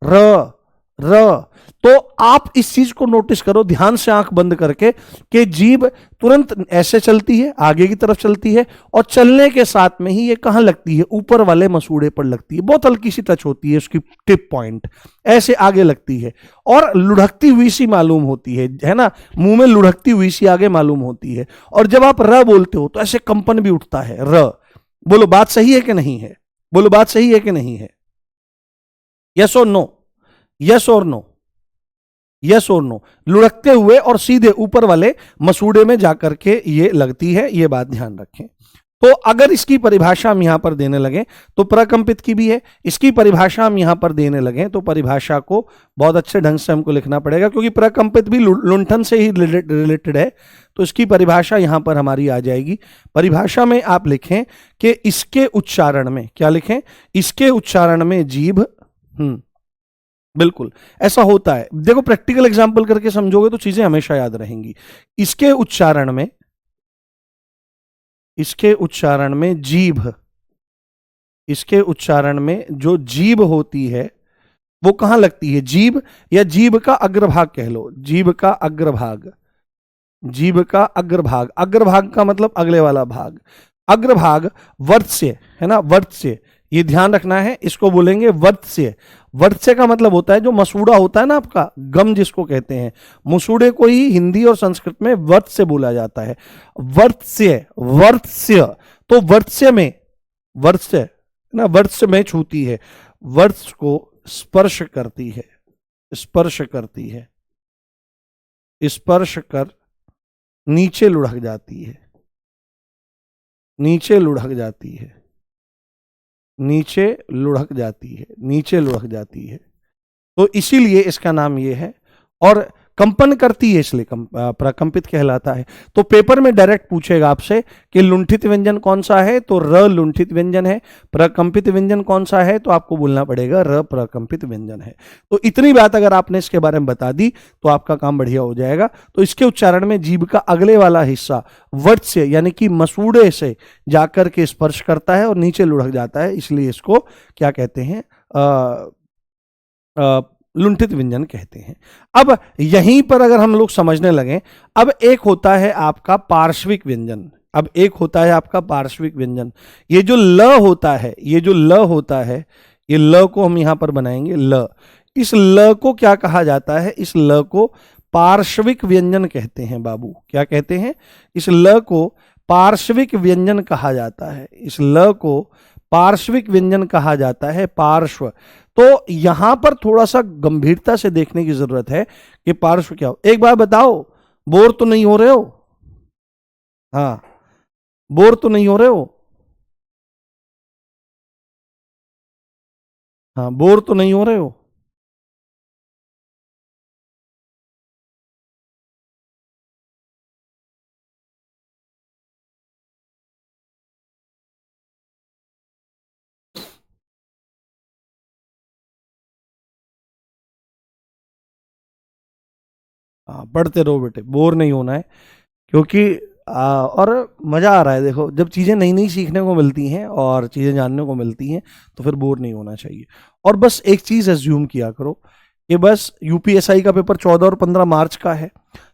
Speaker 1: र र, तो आप इस चीज को नोटिस करो ध्यान से, आंख बंद करके, कि जीभ तुरंत ऐसे चलती है, आगे की तरफ चलती है, और चलने के साथ में ही ये कहां लगती है, ऊपर वाले मसूड़े पर लगती है। बहुत हल्की सी टच होती है उसकी टिप पॉइंट, ऐसे आगे लगती है और लुढ़कती हुई सी मालूम होती है ना, मुंह में लुढ़कती हुई सी आगे मालूम होती है। और जब आप र बोलते हो तो ऐसे कंपन भी उठता है, र। बोलो बात सही है कि नहीं है, बोलो बात सही है कि नहीं है, यस और नो, यस और नो, यस और नो। लुढ़कते हुए और सीधे ऊपर वाले मसूड़े में जाकर के ये लगती है, ये बात ध्यान रखें। तो अगर इसकी परिभाषा हम यहां पर देने लगे तो प्रकंपित की भी है, इसकी परिभाषा हम यहां पर देने लगे तो परिभाषा को बहुत अच्छे ढंग से हमको लिखना पड़ेगा, क्योंकि प्रकंपित भी लुंठन से ही रिलेटेड है। तो इसकी परिभाषा यहां पर हमारी आ जाएगी। परिभाषा में आप लिखें कि इसके उच्चारण में, क्या लिखें, इसके उच्चारण में जीभ, बिल्कुल ऐसा होता है। देखो प्रैक्टिकल एग्जांपल करके समझोगे तो चीजें हमेशा याद रहेंगी। इसके उच्चारण में, इसके उच्चारण में जीभ, इसके उच्चारण में जो जीभ होती है वो कहां लगती है, जीभ या जीभ का अग्रभाग कह लो, जीभ का अग्रभाग, जीभ का अग्रभाग, अग्रभाग का मतलब अगले वाला भाग, अग्रभाग वर्त्स्य है ना, वर्त्स्य, ये ध्यान रखना है, इसको बोलेंगे वर्त्स्य। वर्त्स्य का मतलब होता है जो मसूड़ा होता है ना आपका, गम जिसको कहते हैं, मसूड़े को ही हिंदी और संस्कृत में वर्त्स्य बोला जाता है, वर्त्स्य, वर्त्स्य। तो वर्त्स्य में, वर्त्स्य ना, वर्त्स्य में छूती है, वर्त्स को स्पर्श करती है, स्पर्श करती है, स्पर्श कर नीचे लुढ़क जाती है, नीचे लुढ़क जाती है, नीचे लुढ़क जाती है, नीचे लुढ़क जाती है। तो इसीलिए इसका नाम ये है, और कंपन करती है इसलिए प्रकंपित कहलाता है। तो पेपर में डायरेक्ट पूछेगा आपसे कि लुंठित व्यंजन कौन सा है, तो र लुंठित व्यंजन है। प्रकंपित व्यंजन कौन सा है, तो आपको बोलना पड़ेगा र प्रकंपित व्यंजन है। तो इतनी बात अगर आपने इसके बारे में बता दी तो आपका काम बढ़िया हो जाएगा। तो इसके उच्चारण में जीभ का अगले वाला हिस्सा वर्त्स्य यानी कि मसूड़े से जाकर के स्पर्श करता है और नीचे लुढ़क जाता है, इसलिए इसको क्या कहते हैं, लुंठित व्यंजन कहते हैं। अब यहीं पर अगर हम लोग समझने लगे, अब एक होता है आपका पार्श्विक व्यंजन, अब एक होता है आपका पार्श्विक व्यंजन। ये जो ल होता है, ये जो ल होता है, ये ल को हम यहां पर बनाएंगे ल। इस ल को क्या कहा जाता है, इस ल को पार्श्विक व्यंजन कहते हैं बाबू। क्या कहते हैं, इस ल को पार्श्विक व्यंजन कहा जाता है, इस ल को पार्श्विक व्यंजन कहा जाता है, पार्श्व। तो यहां पर थोड़ा सा गंभीरता से देखने की जरूरत है कि पार्श्व क्या हो। एक बार बताओ, बोर तो नहीं हो रहे हो, हाँ बोर तो नहीं हो रहे हो, हाँ बोर तो नहीं हो रहे हो। हाँ पढ़ते रहो बेटे, बोर नहीं होना है, क्योंकि और मज़ा आ रहा है। देखो जब चीज़ें नई नई सीखने को मिलती हैं और चीज़ें जानने को मिलती हैं तो फिर बोर नहीं होना चाहिए। और बस एक चीज़ एज्यूम किया करो कि बस यूपीएसआई का पेपर 14 और 15 मार्च का है।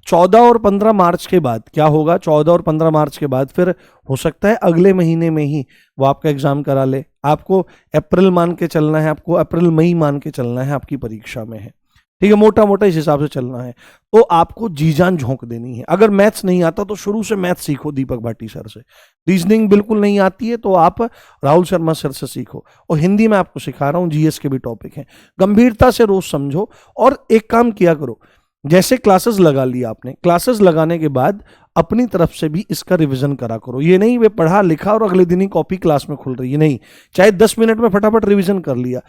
Speaker 1: 14 और 15 मार्च के बाद क्या होगा, 14 और 15 मार्च के बाद फिर हो सकता है अगले महीने में ही वो आपका एग्जाम करा ले। आपको अप्रैल मान के चलना है, आपको अप्रैल मई मान के चलना है, आपकी परीक्षा में है, ठीक है, मोटा मोटा इस हिसाब से चलना है। तो आपको जी जान झोंक देनी है। अगर मैथ्स नहीं आता तो शुरू से मैथ्स सीखो दीपक भाटी सर से। रीजनिंग बिल्कुल नहीं आती है तो आप राहुल शर्मा सर से सीखो। और हिंदी में आपको सिखा रहा हूँ, जीएस के भी टॉपिक हैं, गंभीरता से रोज समझो। और एक काम किया करो, जैसे क्लासेस लगा लिया आपने, क्लासेस लगाने के बाद अपनी तरफ से भी इसका रिवीजन करा करो। ये नहीं वे पढ़ा लिखा और अगले दिन ही कॉपी क्लास में खुल रही है, नहीं, चाहे 10 मिनट में फटाफट रिवीजन कर लिया।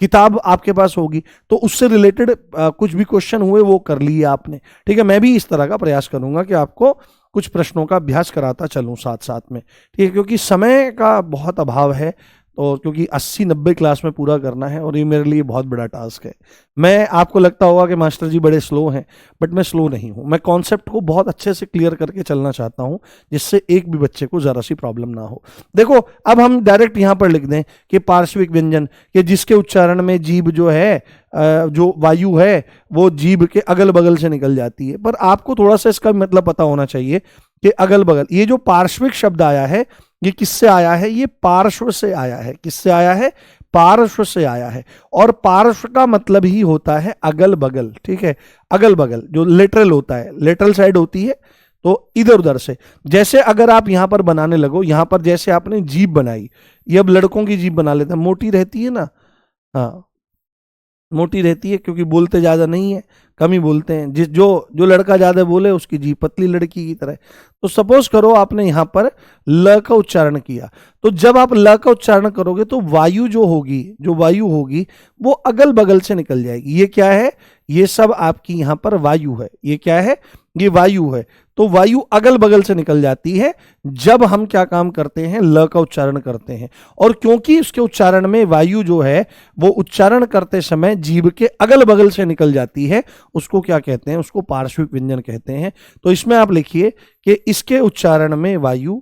Speaker 1: किताब आपके पास होगी तो उससे रिलेटेड कुछ भी क्वेश्चन हुए वो कर लिए आपने, ठीक है। मैं भी इस तरह का प्रयास करूंगा कि आपको कुछ प्रश्नों का अभ्यास कराता चलूं साथ साथ में, ठीक है, क्योंकि समय का बहुत अभाव है। तो क्योंकि 80-90 क्लास में पूरा करना है और ये मेरे लिए बहुत बड़ा टास्क है। मैं, आपको लगता होगा कि मास्टर जी बड़े स्लो हैं, बट मैं स्लो नहीं हूँ। मैं कॉन्सेप्ट को बहुत अच्छे से क्लियर करके चलना चाहता हूँ जिससे एक भी बच्चे को ज़रा सी प्रॉब्लम ना हो। देखो अब हम डायरेक्ट यहाँ पर लिख दें कि पार्श्विक व्यंजन के जिसके उच्चारण में जीभ जो है, जो वायु है वो जीभ के अगल बगल से निकल जाती है। पर आपको थोड़ा सा इसका मतलब पता होना चाहिए कि अगल बगल, ये जो पार्श्विक शब्द आया है ये किससे आया है, ये पार्श्व से आया है। किससे आया है, पार्श्व से आया है। और पार्श्व का मतलब ही होता है अगल बगल, ठीक है, अगल बगल जो लेटरल होता है, लेटरल साइड होती है तो इधर उधर से। जैसे अगर आप यहां पर बनाने लगो, यहां पर जैसे आपने जीभ बनाई, ये अब लड़कों की जीभ बना लेते हैं, मोटी रहती है ना, हाँ मोटी रहती है क्योंकि बोलते ज़्यादा नहीं है, कम ही बोलते हैं। जिस जो जो लड़का ज़्यादा बोले उसकी जीभ पतली लड़की की तरह। तो सपोज करो आपने यहाँ पर ल का उच्चारण किया, तो जब आप ल का उच्चारण करोगे तो वायु जो होगी, जो वायु होगी वो अगल बगल से निकल जाएगी। ये क्या है? ये सब आपकी यहाँ पर वायु है। ये क्या है? ये वायु है। तो वायु अगल बगल से निकल जाती है जब हम क्या काम करते हैं? ल का उच्चारण करते हैं। और क्योंकि उसके उच्चारण में वायु जो है वो उच्चारण करते समय जीभ के अगल बगल से निकल जाती है, उसको क्या कहते हैं? उसको पार्श्विक व्यंजन कहते हैं। तो इसमें आप लिखिए कि इसके उच्चारण में वायु,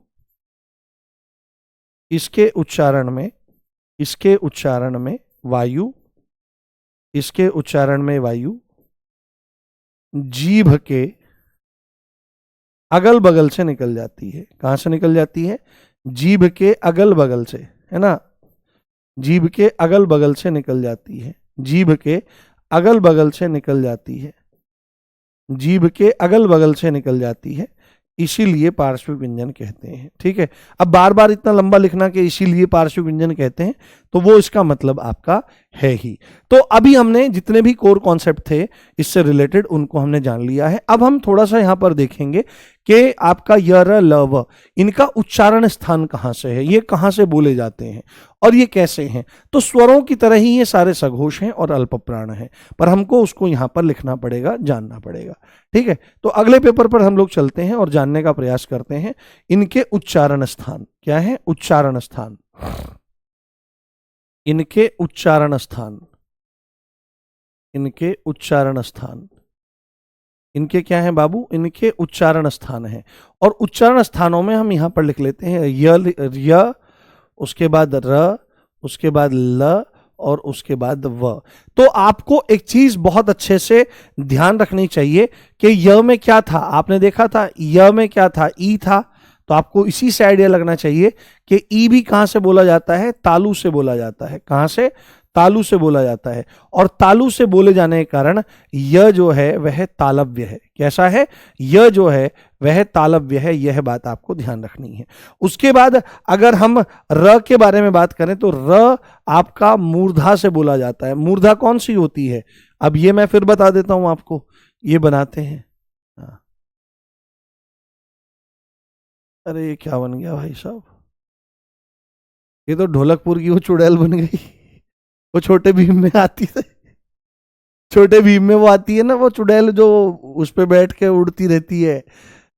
Speaker 1: इसके उच्चारण में, इसके उच्चारण में वायु, इसके उच्चारण में वायु जीभ के अगल बगल से निकल जाती है। कहां से निकल जाती है? जीभ के अगल बगल से, है ना? जीभ के अगल बगल से निकल जाती है। जीभ के अगल बगल से निकल जाती है। जीभ के अगल बगल से निकल जाती है, इसीलिए पार्श्विक व्यंजन कहते हैं। ठीक है, अब बार बार इतना लंबा लिखना कि इसीलिए पार्श्विक व्यंजन कहते हैं, तो वो इसका मतलब आपका है ही। तो अभी हमने जितने भी कोर कॉन्सेप्ट थे इससे रिलेटेड उनको हमने जान लिया है। अब हम थोड़ा सा यहां पर देखेंगे कि आपका य र ल व, इनका उच्चारण स्थान कहां से है, ये कहां से बोले जाते हैं और ये कैसे हैं। तो स्वरों की तरह ही ये सारे सघोष हैं और अल्प प्राण हैं, पर हमको उसको यहां पर लिखना पड़ेगा, जानना पड़ेगा। ठीक है, तो अगले पेपर पर हम लोग चलते हैं और जानने का प्रयास करते हैं इनके उच्चारण स्थान क्या है। उच्चारण स्थान, इनके उच्चारण स्थान, इनके उच्चारण स्थान, इनके क्या है बाबू? इनके उच्चारण स्थान है। और उच्चारण स्थानों में हम यहां पर लिख लेते हैं य, उसके बाद र, उसके बाद ल और उसके बाद व। तो आपको एक चीज बहुत अच्छे से ध्यान रखनी चाहिए कि य में क्या था। आपने देखा था य में क्या था? ई था। तो आपको इसी से आइडिया लगना चाहिए कि ई भी कहां से बोला जाता है? तालु से बोला जाता है। कहां से? तालु से बोला जाता है। और तालु से बोले जाने के कारण य जो है वह तालव्य है। कैसा है? य जो है वह तालव्य है। यह बात आपको ध्यान रखनी है। उसके बाद अगर हम र के बारे में बात करें तो र आपका मूर्धा से बोला जाता है। मूर्धा कौन सी होती है? अब ये मैं फिर बता देता हूं आपको। ये बनाते हैं, हाँ। अरे ये क्या बन गया भाई साहब? ये तो ढोलकपुर की वो चुड़ैल बन गई। वो छोटे भीम में आती है, छोटे भीम में वो आती है ना, वो चुड़ैल जो उस पे बैठ के उड़ती रहती है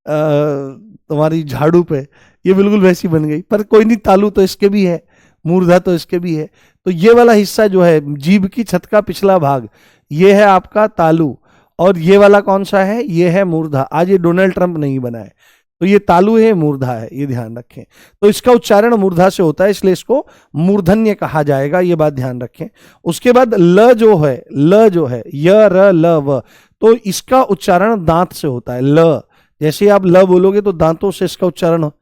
Speaker 1: तुम्हारी झाड़ू पे। ये बिल्कुल वैसी बन गई। पर कोई नहीं, तालु तो इसके भी है, मूर्धा तो इसके भी है। तो ये वाला हिस्सा जो है जीभ की छत का पिछला भाग, ये है आपका तालु। और ये वाला कौन सा है? ये है मूर्धा। आज ये डोनाल्ड ट्रंप नहीं बना है, तो ये तालु है, मूर्धा है, ये ध्यान रखें। तो इसका उच्चारण मूर्धा से होता है, इसलिए इसको मूर्धन्य कहा जाएगा, ये बात ध्यान रखें। उसके बाद ल जो है, ल जो है य र ल व, तो इसका उच्चारण दांत से होता है। ल, जैसे आप ल बोलोगे तो दांतों से इसका उच्चारण हो।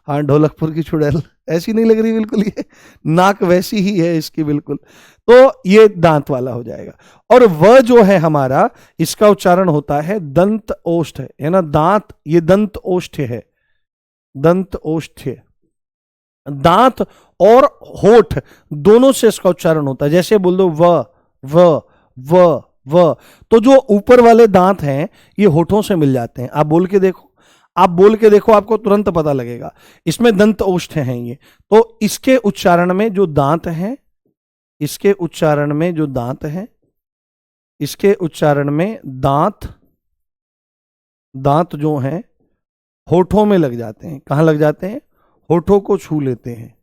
Speaker 1: हाँ, ढोलकपुर की चुड़ैल ऐसी नहीं लग रही बिल्कुल? ये नाक वैसी ही है इसकी बिल्कुल। तो ये दांत वाला हो जाएगा। और व जो है हमारा, इसका उच्चारण होता है दंत ओष्ठ, है ना? दांत, ये दंत ओष्ठ है, दंत ओष्ठ। दांत और होठ दोनों से इसका उच्चारण होता है। जैसे बोल दो व व व व, तो जो ऊपर वाले दांत हैं ये होठों से मिल जाते हैं। आप बोल के देखो, आप बोल के देखो, आपको तुरंत पता लगेगा। इसमें दंत ओष्ठ हैं ये। तो इसके उच्चारण में जो दांत हैं, इसके उच्चारण में जो दांत हैं, इसके उच्चारण में दांत, दांत जो हैं होठों में लग जाते हैं। कहां लग जाते हैं? होठों को छू लेते हैं,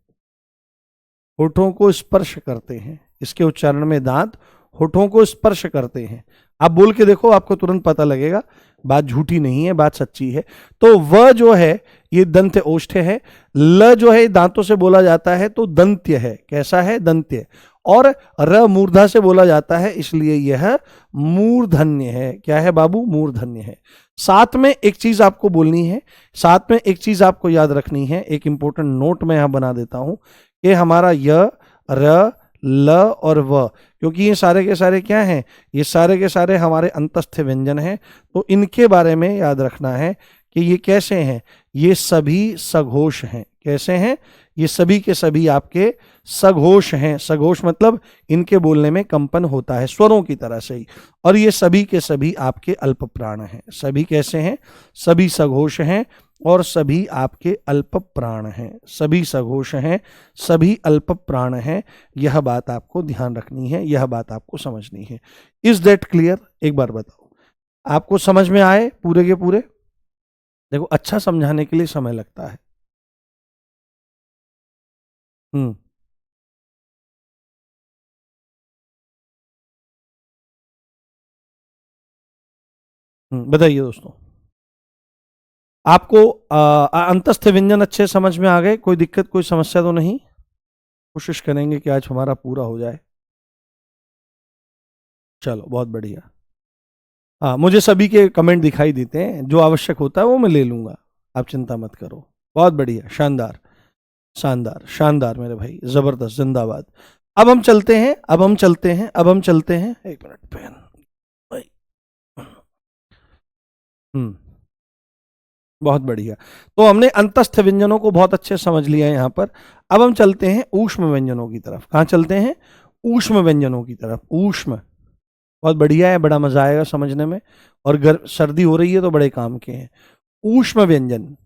Speaker 1: होठों को स्पर्श करते हैं। इसके उच्चारण में दांत होठों को स्पर्श करते हैं। आप बोल के देखो, आपको तुरंत पता लगेगा। बात झूठी नहीं है, बात सच्ची है। तो व जो है ये दंत ओष्ठ है। ल जो है दांतों से बोला जाता है तो दंत्य है। कैसा है? दंत्य। और र मूर्धा से बोला जाता है, इसलिए यह मूर्धन्य है। क्या है बाबू? मूर्धन्य है। साथ में एक चीज आपको बोलनी है, साथ में एक चीज आपको याद रखनी है। एक इंपॉर्टेंट नोट मैं यहां बना देता हूं कि हमारा य, र, ल और व, क्योंकि ये सारे के सारे क्या हैं? ये सारे के सारे हमारे अंतस्थ व्यंजन हैं। तो इनके बारे में याद रखना है कि ये कैसे हैं, ये सभी सघोष हैं। कैसे हैं, ये सभी के सभी आपके सघोष हैं। सघोष मतलब इनके बोलने में कंपन होता है स्वरों की तरह से ही। और ये सभी के सभी आपके अल्प प्राण हैं। सभी कैसे हैं, सभी सघोष हैं और सभी आपके अल्प प्राण हैं। सभी सघोष हैं, सभी अल्प प्राण हैं। यह बात आपको ध्यान रखनी है, यह बात आपको समझनी है। Is that clear? एक बार बताओ, आपको समझ में आए पूरे के पूरे? देखो, अच्छा समझाने के लिए समय लगता है। हम्म बताइए दोस्तों, आपको अंतस्थ व्यंजन अच्छे समझ में आ गए? कोई दिक्कत, कोई समस्या तो नहीं? कोशिश करेंगे कि आज हमारा पूरा हो जाए। चलो, बहुत बढ़िया। हाँ, मुझे सभी के कमेंट दिखाई देते हैं, जो आवश्यक होता है वो मैं ले लूंगा, आप चिंता मत करो। बहुत बढ़िया, शानदार शानदार शानदार मेरे भाई, जबरदस्त, जिंदाबाद। अब हम चलते हैं, अब हम चलते हैं, अब हम चलते हैं। एक मिनट, पेन भाई। हम्म बहुत बढ़िया। तो हमने अंतस्थ व्यंजनों को बहुत अच्छे से समझ लिया है यहाँ पर। अब हम चलते हैं ऊष्म व्यंजनों की तरफ। कहाँ चलते हैं? ऊष्म व्यंजनों की तरफ। ऊष्म, बहुत बढ़िया है, बड़ा मजा आएगा समझने में। और सर्दी हो रही है तो बड़े काम के हैं ऊष्म व्यंजन।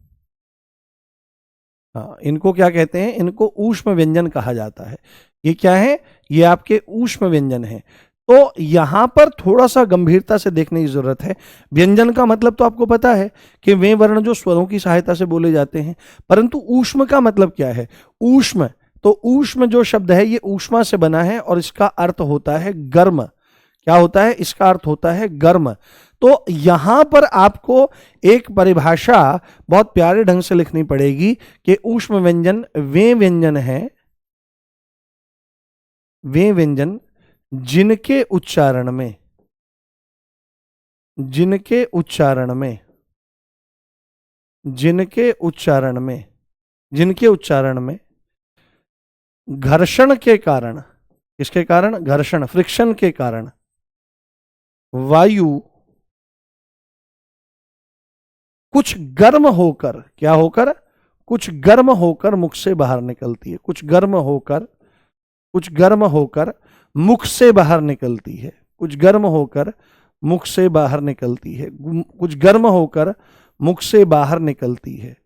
Speaker 1: हाँ, इनको क्या कहते हैं? इनको ऊष्म व्यंजन कहा जाता है। ये क्या है? ये आपके ऊष्म व्यंजन है। तो यहां पर थोड़ा सा गंभीरता से देखने की जरूरत है। व्यंजन का मतलब तो आपको पता है कि वे वर्ण जो स्वरों की सहायता से बोले जाते हैं, परंतु ऊष्म का मतलब क्या है? ऊष्म, तो ऊष्म जो शब्द है ये ऊष्मा से बना है और इसका अर्थ होता है गर्म। क्या होता है? इसका अर्थ होता है गर्म। तो यहां पर आपको एक परिभाषा बहुत प्यारे ढंग से लिखनी पड़ेगी कि ऊष्म व्यंजन वे व्यंजन हैं, वे व्यंजन जिनके उच्चारण में, जिनके उच्चारण में, जिनके उच्चारण में, जिनके उच्चारण में घर्षण के कारण, किसके कारण? घर्षण, फ्रिक्शन के कारण वायु कुछ गर्म होकर, क्या होकर? कुछ गर्म होकर मुख से बाहर निकलती है। कुछ गर्म होकर, कुछ गर्म होकर मुख से बाहर निकलती है। कुछ गर्म होकर मुख से बाहर निकलती है। कुछ गर्म होकर मुख से बाहर निकलती है।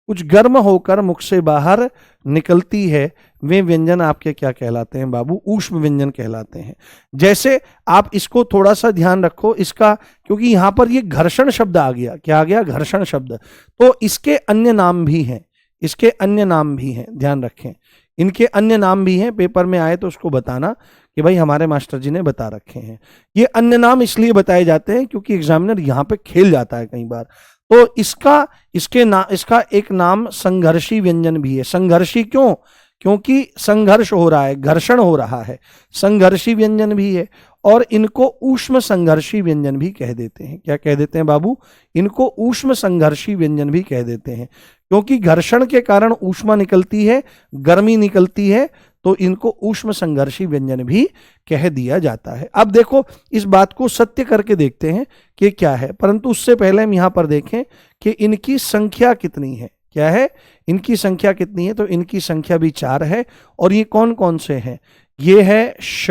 Speaker 1: कुछ गर्म होकर मुख से बाहर निकलती है। वे व्यंजन आपके क्या कहलाते हैं बाबू? ऊष्म व्यंजन कहलाते हैं। जैसे आप इसको थोड़ा सा ध्यान रखो इसका, क्योंकि यहां पर ये घर्षण शब्द आ गया। क्या आ गया? घर्षण शब्द। तो इसके अन्य नाम भी हैं, इसके अन्य नाम भी हैं, ध्यान रखें। इनके अन्य नाम भी हैं, पेपर में आए तो उसको बताना कि भाई हमारे मास्टर जी ने बता रखे हैं। ये अन्य नाम इसलिए बताए जाते हैं क्योंकि एग्जामिनर यहां पे खेल जाता है कई बार। तो इसका एक नाम संघर्षी व्यंजन भी है। संघर्षी क्यों? क्योंकि संघर्ष हो रहा है, घर्षण हो रहा है, संघर्षी व्यंजन भी है। और इनको ऊष्म संघर्षी व्यंजन भी कह देते हैं। क्या कह देते हैं बाबू? इनको ऊष्म संघर्षी व्यंजन भी कह देते हैं, क्योंकि घर्षण के कारण ऊष्मा निकलती है, गर्मी निकलती है, तो इनको ऊष्म संघर्षी व्यंजन भी कह दिया जाता है। अब देखो, इस बात को सत्य करके देखते हैं कि क्या है, परंतु उससे पहले हम यहां पर देखें कि इनकी संख्या कितनी है। क्या है? इनकी संख्या कितनी है? तो इनकी संख्या भी 4 है। और ये कौन कौन से हैं? ये है श,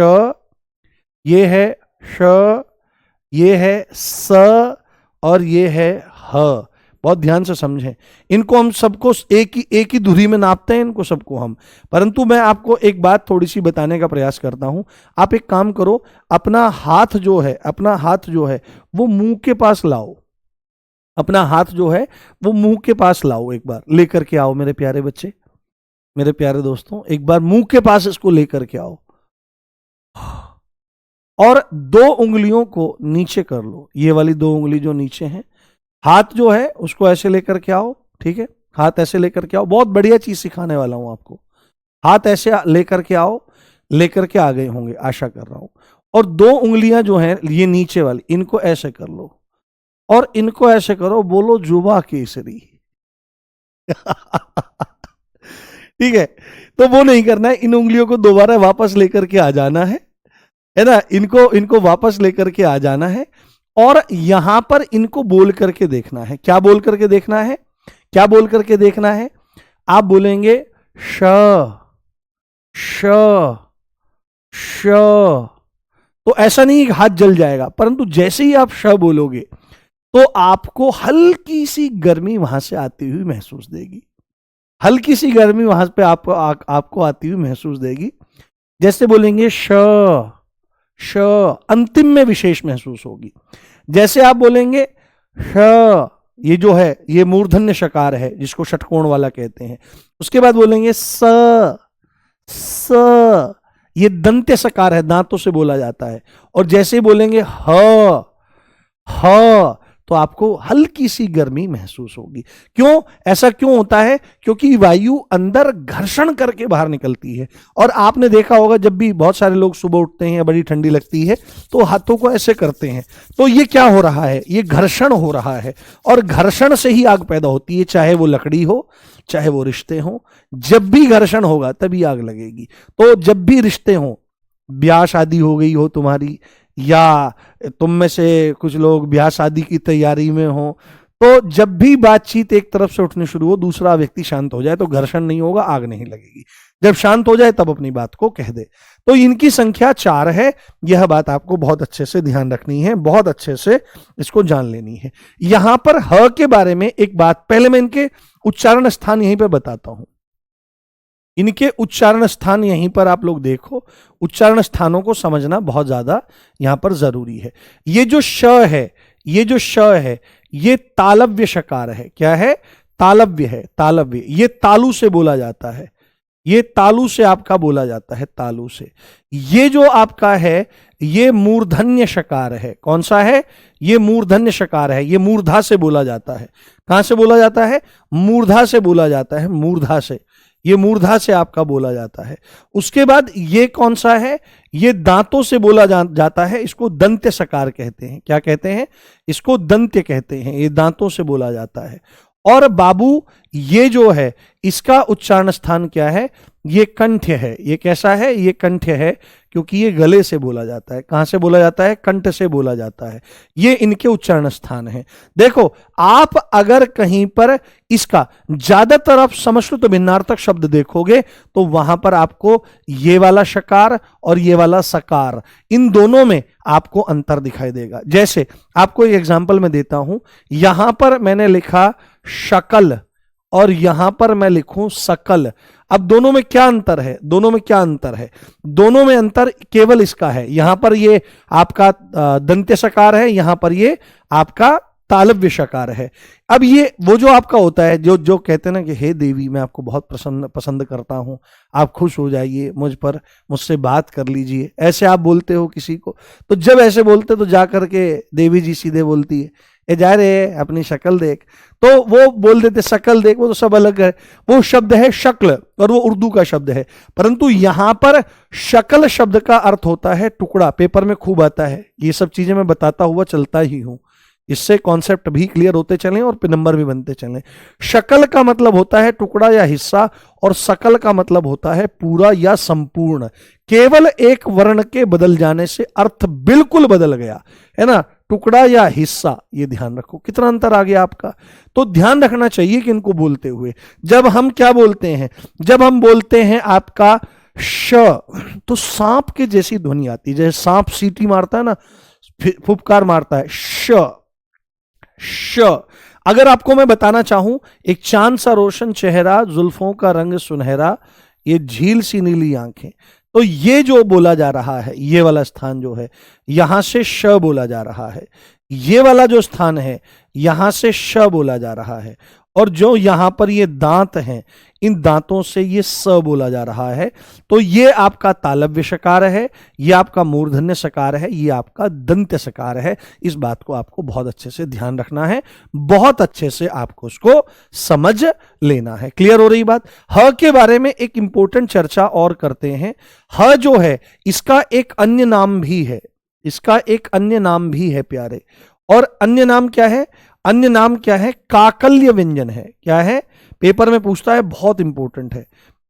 Speaker 1: ये है श, ये है स, और ये है ह। बहुत ध्यान से समझें। इनको हम सबको एक ही धुरी में नापते हैं इनको सबको हम। परंतु मैं आपको एक बात थोड़ी सी बताने का प्रयास करता हूं। आप एक काम करो, अपना हाथ जो है, अपना हाथ जो है वो मुंह के पास लाओ। अपना हाथ जो है वो मुंह के पास लाओ, एक बार लेकर के आओ मेरे प्यारे बच्चे, मेरे प्यारे दोस्तों, एक बार मुंह के पास इसको लेकर के आओ। और 2 उंगलियों को नीचे कर लो, ये वाली 2 उंगली जो नीचे हैं। हाथ जो है उसको ऐसे लेकर के आओ, ठीक है? हाथ ऐसे लेकर के आओ। बहुत बढ़िया चीज सिखाने वाला हूं आपको। हाथ ऐसे लेकर के आओ, लेकर के आ गए होंगे आशा कर रहा हूं। और 2 उंगलियां जो हैं ये नीचे वाली, इनको ऐसे कर लो और इनको ऐसे करो, बोलो जुबा केसरी। ठीक है? तो वो नहीं करना है, इन उंगलियों को दोबारा वापस लेकर के आ जाना है ना? इनको इनको वापस लेकर के आ जाना है। और यहां पर इनको बोल करके देखना है। क्या बोल करके देखना है? क्या बोल करके देखना है? आप बोलेंगे श श श, तो ऐसा नहीं कि हाथ जल जाएगा, परंतु जैसे ही आप श बोलोगे तो आपको हल्की सी गर्मी वहां से आती हुई महसूस देगी। हल्की सी गर्मी वहां पे आपको आती हुई महसूस देगी। जैसे बोलेंगे श श, अंतिम में विशेष महसूस होगी। जैसे आप बोलेंगे श, ये जो है ये मूर्धन्य शकार है जिसको षटकोण वाला कहते हैं। उसके बाद बोलेंगे स स, ये दंत्य सकार है, दांतों से बोला जाता है। और जैसे ही बोलेंगे ह ह, तो आपको हल्की सी गर्मी महसूस होगी। क्यों? ऐसा क्यों होता है? क्योंकि वायु अंदर घर्षण करके बाहर निकलती है। और आपने देखा होगा जब भी बहुत सारे लोग सुबह उठते हैं, बड़ी ठंडी लगती है तो हाथों को ऐसे करते हैं, तो ये क्या हो रहा है? ये घर्षण हो रहा है। और घर्षण से ही आग पैदा होती है, चाहे वो लकड़ी हो, चाहे वो रिश्ते हो। जब भी घर्षण होगा तभी आग लगेगी। तो जब भी रिश्ते हो, ब्याह शादी हो गई हो तुम्हारी, या तुम में से कुछ लोग ब्याह शादी की तैयारी में हो, तो जब भी बातचीत एक तरफ से उठनी शुरू हो, दूसरा व्यक्ति शांत हो जाए तो घर्षण नहीं होगा, आग नहीं लगेगी। जब शांत हो जाए तब अपनी बात को कह दे। तो इनकी संख्या 4 है। यह बात आपको बहुत अच्छे से ध्यान रखनी है, बहुत अच्छे से इसको जान लेनी है। यहां पर ह के बारे में एक बात, पहले मैं इनके उच्चारण स्थान यहीं पर बताता हूं। इनके उच्चारण स्थान यहीं पर आप लोग देखो, उच्चारण स्थानों को समझना बहुत ज्यादा यहां पर जरूरी है। ये जो श है, ये जो श है, ये तालव्य शकार है। क्या है? तालव्य है, तालव्य। ये तालु से बोला जाता है, ये तालु से आपका बोला जाता है, तालु से। ये जो आपका है ये मूर्धन्य शकार है। कौन सा है? ये मूर्धन्य शकार है, ये मूर्धा से बोला जाता है। कहां से बोला जाता है? मूर्धा से बोला जाता है, मूर्धा से। ये मूर्धा से आपका बोला जाता है। उसके बाद ये कौन सा है? ये दांतों से बोला जाता है, इसको दंत्य सकार कहते हैं। क्या कहते हैं? इसको दंत्य कहते हैं, ये दांतों से बोला जाता है। और बाबू ये जो है इसका उच्चारण स्थान क्या है? ये कंठ है। ये कैसा है? ये कंठ है, क्योंकि ये गले से बोला जाता है। कहां से बोला जाता है? कंठ से बोला जाता है। ये इनके उच्चारण स्थान है। देखो, आप अगर कहीं पर इसका ज्यादातर आप समश्रुत भिन्नार्थक शब्द देखोगे तो वहां पर आपको ये वाला शकार और ये वाला सकार, इन दोनों में आपको अंतर दिखाई देगा। जैसे आपको एक एग्जांपल मैं देता हूं, यहां पर मैंने लिखा शकल और यहां पर मैं लिखूं सकल। अब दोनों में क्या अंतर है? दोनों में क्या अंतर है? दोनों में अंतर केवल इसका है, यहां पर ये आपका दंत्य सकार है, यहां पर ये आपका तालव्य शकार है। अब ये वो जो आपका होता है, जो जो कहते हैं ना कि हे देवी, मैं आपको बहुत पसंद करता हूं, आप खुश हो जाइए मुझ पर, मुझसे बात कर लीजिए, ऐसे आप बोलते हो किसी को। तो जब ऐसे बोलते तो जा करके देवी जी सीधे बोलती है, ए जा रे अपनी शक्ल देख। तो वो बोल देते शक्ल देख, वो तो सब अलग है। वो शब्द है शक्ल और वो उर्दू का शब्द है। परंतु यहां पर शक्ल शब्द का अर्थ होता है टुकड़ा। पेपर में खूब आता है, ये सब चीजें मैं बताता हुआ चलता ही हूं, इससे कॉन्सेप्ट भी क्लियर होते चलें और नंबर भी बनते चलें। शकल का मतलब होता है टुकड़ा या हिस्सा, और सकल का मतलब होता है पूरा या संपूर्ण। केवल एक वर्ण के बदल जाने से अर्थ बिल्कुल बदल गया, है ना? टुकड़ा या हिस्सा, ये ध्यान रखो। कितना अंतर आ गया आपका? तो ध्यान रखना चाहिए कि इनको बोलते हुए जब हम क्या बोलते हैं, जब हम बोलते हैं आपका श, तो सांप के जैसी ध्वनि आती है। जैसे सांप सीटी मारता है ना, फुफकार मारता है, श श। अगर आपको मैं बताना चाहूं, एक चांद सा रोशन चेहरा, जुल्फों का रंग सुनहरा, ये झील सी नीली आंखें, तो ये जो बोला जा रहा है, ये वाला स्थान जो है, यहां से श बोला जा रहा है। ये वाला जो स्थान है, यहां से श बोला जा रहा है। और जो यहां पर ये दांत हैं, इन दांतों से ये स बोला जा रहा है। तो ये आपका तालव्य शकार है, ये आपका मूर्धन्य शकार है, ये आपका दंत्य शकार है। इस बात को आपको बहुत अच्छे से ध्यान रखना है, बहुत अच्छे से आपको उसको समझ लेना है। क्लियर हो रही बात? ह के बारे में एक इंपॉर्टेंट चर्चा और करते हैं। ह जो है इसका एक अन्य नाम भी है, इसका एक अन्य नाम भी है प्यारे। और अन्य नाम क्या है? अन्य नाम क्या है? काकल्य व्यंजन है। क्या है? पेपर में पूछता है, बहुत इंपॉर्टेंट है।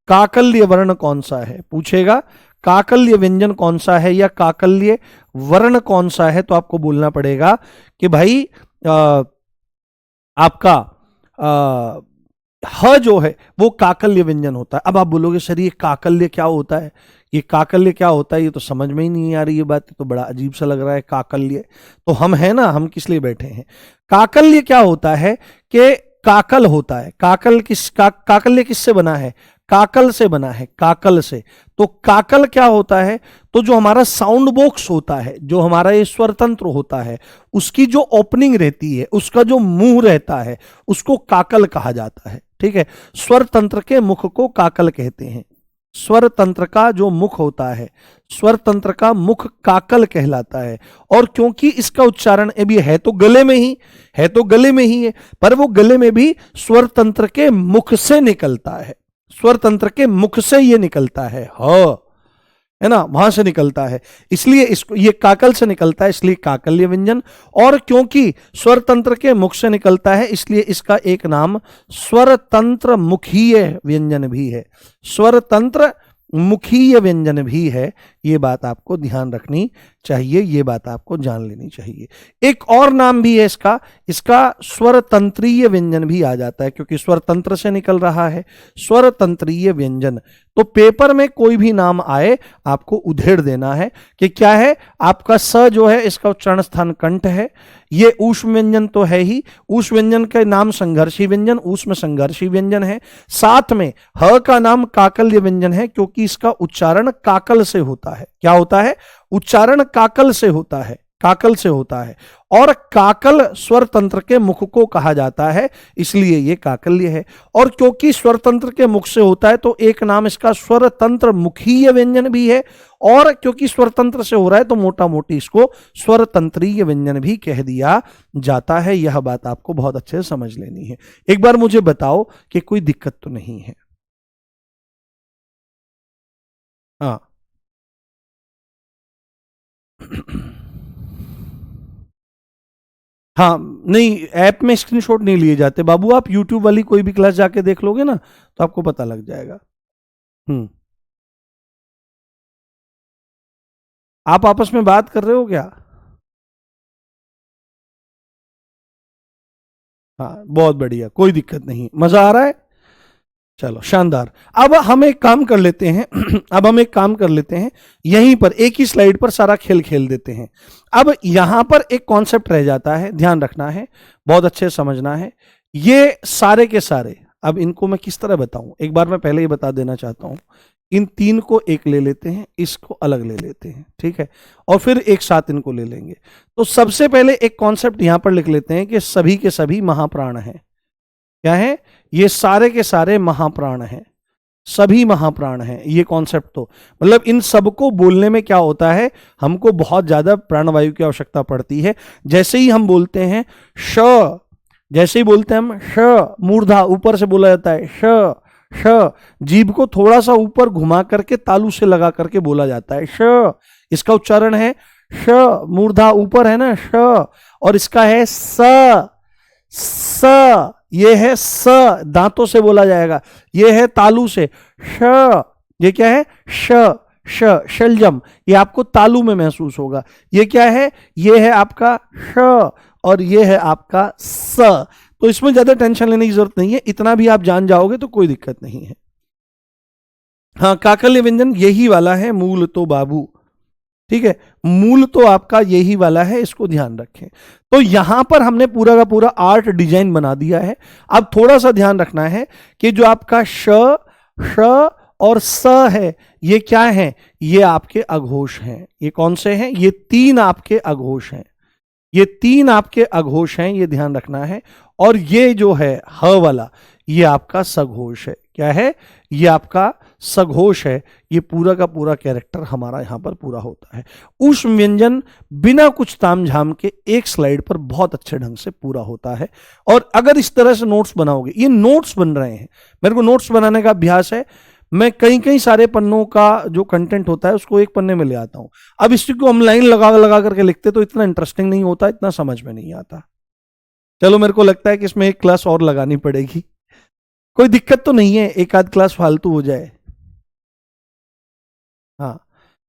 Speaker 1: काकल्य वर्ण कौन सा है? पूछेगा काकल्य व्यंजन कौन सा है या काकल्य वर्ण कौन सा है, तो आपको बोलना पड़ेगा कि भाई आपका ह जो है वो काकल्य व्यंजन होता है। अब आप बोलोगे सर ये काकल्य क्या होता है, ये काकल्य क्या होता है, ये तो समझ में ही नहीं आ रही ये बात, तो बड़ा अजीब सा लग रहा है काकल्य। तो हम है ना, हम किस लिए बैठे हैं। काकल्य क्या होता है कि काकल होता है। काकल्य किससे बना है, काकल से बना है, काकल से। तो काकल क्या होता है, तो जो हमारा साउंड बॉक्स होता है, जो हमारा ये स्वर तंत्र होता है, उसकी जो ओपनिंग रहती है, उसका जो मुंह रहता है, उसको काकल कहा जाता है। ठीक है, स्वर तंत्र के मुख को काकल कहते हैं। स्वर तंत्र का जो मुख होता है, स्वर तंत्र का मुख काकल कहलाता है। और क्योंकि इसका उच्चारण अभी है तो गले में ही है, तो गले में ही है, पर वो गले में भी स्वर तंत्र के मुख से निकलता है, स्वर तंत्र के मुख से ये निकलता है, है ना, वहां से निकलता है, इसलिए इसको ये काकल से निकलता है, इसलिए काकल्य व्यंजन। और क्योंकि स्वर तंत्र के मुख से निकलता है, इसलिए इसका एक नाम स्वर तंत्र मुखीय व्यंजन भी है, स्वर तंत्र मुखीय व्यंजन भी है। ये बात आपको ध्यान रखनी चाहिए, ये बात आपको जान लेनी चाहिए। एक और नाम भी है इसका, इसका स्वर तंत्रीय व्यंजन भी आ जाता है, क्योंकि स्वर तंत्र से निकल रहा है, स्वर तंत्रीय व्यंजन। तो पेपर में कोई भी नाम आए आपको उधेड़ देना है कि क्या है, आपका स जो है इसका उच्चारण स्थान कंठ है, ये ऊष्म व्यंजन तो है ही, ऊष्म व्यंजन के नाम संघर्षी व्यंजन, ऊष्म संघर्षी व्यंजन है। साथ में ह का नाम काकल्य व्यंजन है, क्योंकि इसका उच्चारण काकल से होता है। क्या होता है, उच्चारण काकल से होता है, काकल से होता है। और काकल स्वर तंत्र के मुख को कहा जाता है, इसलिए ये काकल्य है। और क्योंकि स्वर तंत्र के मुख से होता है, तो एक नाम इसका स्वर तंत्र मुखीय व्यंजन भी है। और क्योंकि स्वर तंत्र से हो रहा है, तो मोटा मोटी इसको स्वर तंत्रीय व्यंजन भी कह दिया जाता है। यह बात आपको बहुत अच्छे से समझ लेनी है। एक बार मुझे बताओ कि कोई दिक्कत तो नहीं है। हाँ हाँ, नहीं, ऐप में स्क्रीनशॉट नहीं लिए जाते बाबू, आप यूट्यूब वाली कोई भी क्लास जाके देख लोगे ना, तो आपको पता लग जाएगा। आप आपस में बात कर रहे हो क्या? हाँ, बहुत बढ़िया, कोई दिक्कत नहीं, मजा आ रहा है, चलो शानदार। अब हम एक काम कर लेते हैं अब हम एक काम कर लेते हैं, यहीं पर एक ही स्लाइड पर सारा खेल खेल देते हैं। अब यहां पर एक कॉन्सेप्ट रह जाता है, ध्यान रखना है, बहुत अच्छे से समझना है। ये सारे के सारे, अब इनको मैं किस तरह बताऊं, एक बार मैं पहले ही बता देना चाहता हूं। इन तीन को एक ले लेते हैं, इसको अलग ले लेते हैं, ठीक है, और फिर एक साथ इनको ले लेंगे। तो सबसे पहले एक कॉन्सेप्ट यहां पर लिख लेते हैं कि सभी के सभी महाप्राण हैं। क्या है, ये सारे के सारे महाप्राण हैं, सभी महाप्राण हैं। ये कॉन्सेप्ट तो मतलब इन सबको बोलने में क्या होता है, हमको बहुत ज्यादा प्राणवायु की आवश्यकता पड़ती है। जैसे ही हम बोलते हैं श, जैसे ही बोलते हैं हम श, मूर्धा ऊपर से बोला जाता है, श श, जीभ को थोड़ा सा ऊपर घुमा करके तालू से लगा करके बोला जाता है श। इसका उच्चारण है श, मूर्धा ऊपर है ना श, और इसका है स, स, ये है स, दांतों से बोला जाएगा, ये है तालू से श। ये क्या है, श, श, शलजम, ये आपको तालू में महसूस होगा। ये क्या है, ये है आपका श, और ये है आपका स। तो इसमें ज्यादा टेंशन लेने की जरूरत नहीं है, इतना भी आप जान जाओगे तो कोई दिक्कत नहीं है। हाँ, काकल्य व्यंजन यही वाला है, मूल तो बाबू, ठीक है, मूल तो आपका यही वाला है, इसको ध्यान रखें। तो यहां पर हमने पूरा का पूरा आर्ट डिजाइन बना दिया है। अब थोड़ा सा ध्यान रखना है कि जो आपका श, श और स है, ये क्या है, ये आपके अघोष हैं। ये कौन से हैं, ये तीन आपके अघोष हैं, ये तीन आपके अघोष हैं, ये ध्यान रखना है। और ये जो है ह वाला, ये आपका सघोष है। क्या है, ये आपका सघोष है। ये पूरा का पूरा कैरेक्टर हमारा यहां पर पूरा होता है। ऊष्म व्यंजन बिना कुछ तामझाम के एक स्लाइड पर बहुत अच्छे ढंग से पूरा होता है। और अगर इस तरह से नोट्स बनाओगे, ये नोट्स बन रहे हैं, मेरे को नोट्स बनाने का अभ्यास है, मैं कई कई सारे पन्नों का जो कंटेंट होता है उसको एक पन्ने में ले आता हूं। अब इसी को हम लाइन लगा लगा करके लिखते तो इतना इंटरेस्टिंग नहीं होता, इतना समझ में नहीं आता। चलो, मेरे को लगता है कि इसमें एक क्लास और लगानी पड़ेगी, कोई दिक्कत तो नहीं है, एक आध क्लास फालतू हो जाए। हाँ,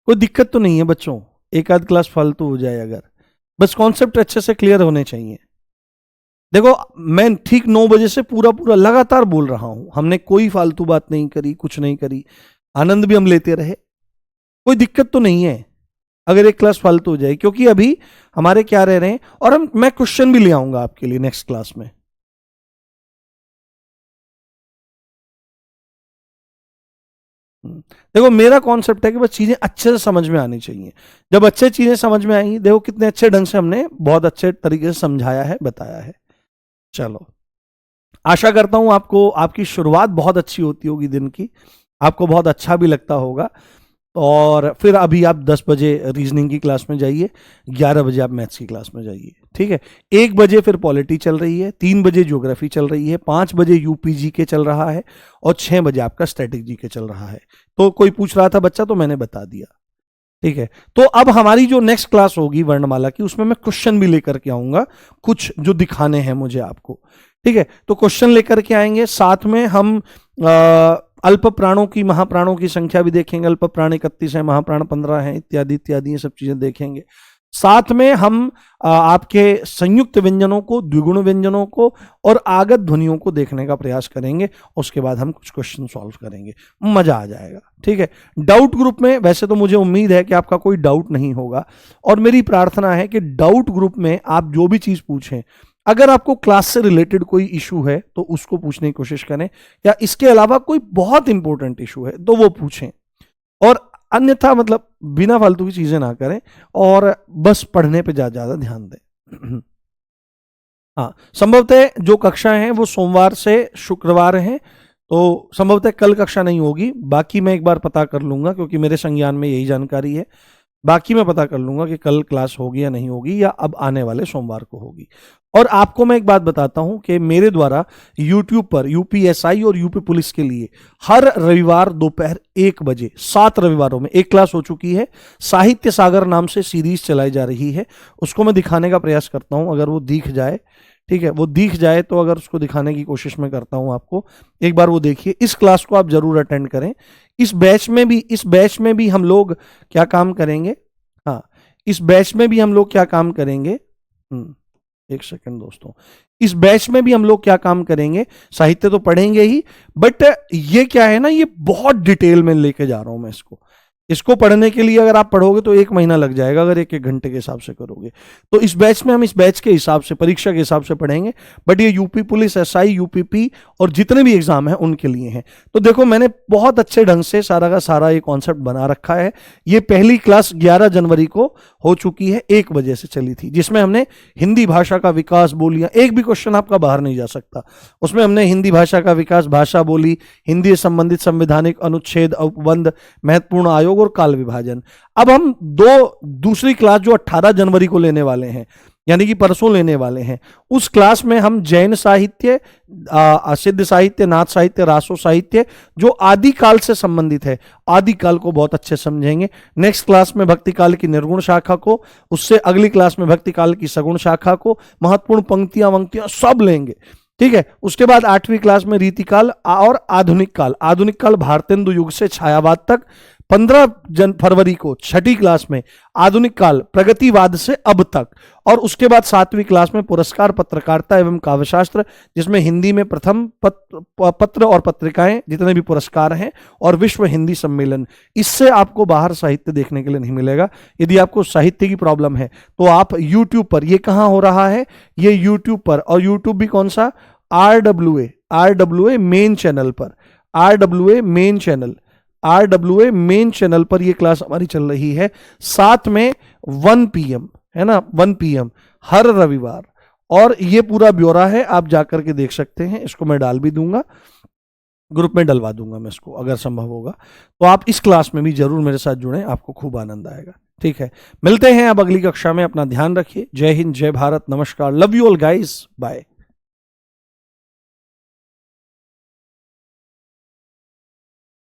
Speaker 1: कोई दिक्कत तो नहीं है बच्चों, एक आध क्लास फालतू हो जाए अगर, बस कॉन्सेप्ट अच्छे से क्लियर होने चाहिए। देखो मैं ठीक 9 बजे से पूरा पूरा लगातार बोल रहा हूं, हमने कोई फालतू बात नहीं करी, कुछ नहीं करी, आनंद भी हम लेते रहे, कोई दिक्कत तो नहीं है अगर एक क्लास फालतू हो जाए, क्योंकि अभी हमारे क्या रह रहे हैं, और मैं क्वेश्चन भी ले आऊंगा आपके लिए नेक्स्ट क्लास में। देखो मेरा कॉन्सेप्ट है कि बस चीजें अच्छे से समझ में आनी चाहिए, जब अच्छे चीजें समझ में आएंगी, देखो कितने अच्छे ढंग से हमने बहुत अच्छे तरीके से समझाया है, बताया है। चलो, आशा करता हूं आपको आपकी शुरुआत बहुत अच्छी होती होगी दिन की, आपको बहुत अच्छा भी लगता होगा। और फिर अभी आप 10 बजे रीजनिंग की क्लास में जाइए, 11 बजे आप मैथ्स की क्लास में जाइए, ठीक है। 1 बजे फिर पॉलिटी चल रही है, 3 बजे ज्योग्राफी चल रही है, 5 बजे यूपीजी के चल रहा है, और 6 बजे आपका स्टैटिक जी के चल रहा है। तो कोई पूछ रहा था बच्चा, तो मैंने बता दिया, ठीक है। तो अब हमारी जो नेक्स्ट क्लास होगी वर्णमाला की, उसमें मैं क्वेश्चन भी लेकर के आऊंगा, कुछ जो दिखाने हैं मुझे आपको, ठीक है। तो क्वेश्चन लेकर के आएंगे, साथ में हम अल्प प्राणों की, महाप्राणों की संख्या भी देखेंगे, अल्प प्राण 31 है, महाप्राण 15 है, इत्यादि इत्यादि, ये सब चीजें देखेंगे। साथ में हम आपके संयुक्त व्यंजनों को, द्विगुण व्यंजनों को और आगत ध्वनियों को देखने का प्रयास करेंगे। उसके बाद हम कुछ क्वेश्चन सॉल्व करेंगे, मजा आ जाएगा, ठीक है। डाउट ग्रुप में वैसे तो मुझे उम्मीद है कि आपका कोई डाउट नहीं होगा, और मेरी प्रार्थना है कि डाउट ग्रुप में आप जो भी चीज पूछें, अगर आपको क्लास से रिलेटेड कोई इशू है तो उसको पूछने की कोशिश करें, या इसके अलावा कोई बहुत इंपॉर्टेंट इशू है तो वो पूछें, और अन्यथा मतलब बिना फालतू की चीजें ना करें, और बस पढ़ने पे ज्यादा ध्यान दें। हाँ, संभवतः जो कक्षाएं हैं वो सोमवार से शुक्रवार हैं, तो संभवतः कल कक्षा नहीं होगी, बाकी मैं एक बार पता कर लूंगा, क्योंकि मेरे संज्ञान में यही जानकारी है। बाकी मैं पता कर लूंगा कि कल क्लास होगी या नहीं होगी, या अब आने वाले सोमवार को होगी। और आपको मैं एक बात बताता हूं कि मेरे द्वारा YouTube पर यूपीएसआई और यूपी पुलिस के लिए हर रविवार दोपहर 1 बजे 7 रविवारों में एक क्लास हो चुकी है। साहित्य सागर नाम से सीरीज चलाई जा रही है, उसको मैं दिखाने का प्रयास करता हूं, अगर वो दिख जाए, ठीक है, वो दिख जाए तो अगर उसको दिखाने की कोशिश मैं करता हूं आपको, एक बार वो देखिए। इस क्लास को आप जरूर अटेंड करें। इस बैच में भी हम लोग क्या काम करेंगे, हाँ, इस बैच में भी हम लोग क्या काम करेंगे, एक सेकंड दोस्तों, इस बैच में भी हम लोग क्या काम करेंगे, साहित्य तो पढ़ेंगे ही, बट ये क्या है ना, ये बहुत डिटेल में लेके जा रहा हूं मैं इसको पढ़ने के लिए। अगर आप पढ़ोगे तो 1 महीना लग जाएगा, अगर 1-1 घंटे के हिसाब से करोगे तो। इस बैच में हम इस बैच के हिसाब से, परीक्षा के हिसाब से पढ़ेंगे, बट ये यूपी पुलिस, एसआई, यूपीपी और जितने भी एग्जाम हैं उनके लिए हैं। तो देखो मैंने बहुत अच्छे ढंग से सारा का सारा ये कॉन्सेप्ट बना रखा है। ये पहली क्लास 11 जनवरी को हो चुकी है, 1 बजे से चली थी, जिसमें हमने हिंदी भाषा का विकास, बोलियां, एक भी क्वेश्चन आपका बाहर नहीं जा सकता, उसमें हमने हिंदी भाषा का विकास, भाषा बोली, हिंदी से संबंधित संवैधानिक अनुच्छेद, उपबंध, महत्वपूर्ण आयोग और काल विभाजन। अब हम दूसरी क्लास जो 18 जनवरी को लेने वाले हैं, यानी कि परसों लेने वाले हैं, उस क्लास में हम जैन साहित्य, सिद्ध साहित्य, नाथ साहित्य, रासो साहित्य, जो आदि काल से संबंधित है, आदि काल को बहुत अच्छे समझेंगे। नेक्स्ट क्लास में भक्ति काल की निर्गुण शाखा को, उससे अगली क्लास में भक्ति काल की सगुण शाखा को, महत्वपूर्ण पंक्तियां वंक्तियां सब लेंगे, ठीक है। उसके बाद 8वीं क्लास में रीतिकाल और आधुनिक काल भारतेंदु युग से छायावाद तक। 15 फरवरी को 6ठी क्लास में आधुनिक काल प्रगतिवाद से अब तक। और उसके बाद 7वीं क्लास में पुरस्कार, पत्रकारिता एवं काव्यशास्त्र, जिसमें हिंदी में प्रथम पत्र और पत्रिकाएं, जितने भी पुरस्कार हैं, और विश्व हिंदी सम्मेलन। इससे आपको बाहर साहित्य देखने के लिए नहीं मिलेगा। यदि आपको साहित्य की प्रॉब्लम है तो आप यूट्यूब पर, ये कहां हो रहा है, ये यूट्यूब पर, और यूट्यूब भी कौन सा, RWA मेन चैनल पर, RWA मेन चैनल पर ये क्लास हमारी चल रही है। साथ में 1 PM, है ना, 1 PM हर रविवार। और ये पूरा ब्यौरा है, आप जाकर के देख सकते हैं, इसको मैं डाल भी दूंगा, ग्रुप में डलवा दूंगा मैं इसको, अगर संभव होगा तो आप इस क्लास में भी जरूर मेरे साथ जुड़ें, आपको खूब आनंद आएगा, ठीक है। मिलते हैं अब अगली कक्षा में, अपना ध्यान रखिए। जय हिंद, जय भारत, नमस्कार, love you all guys, bye.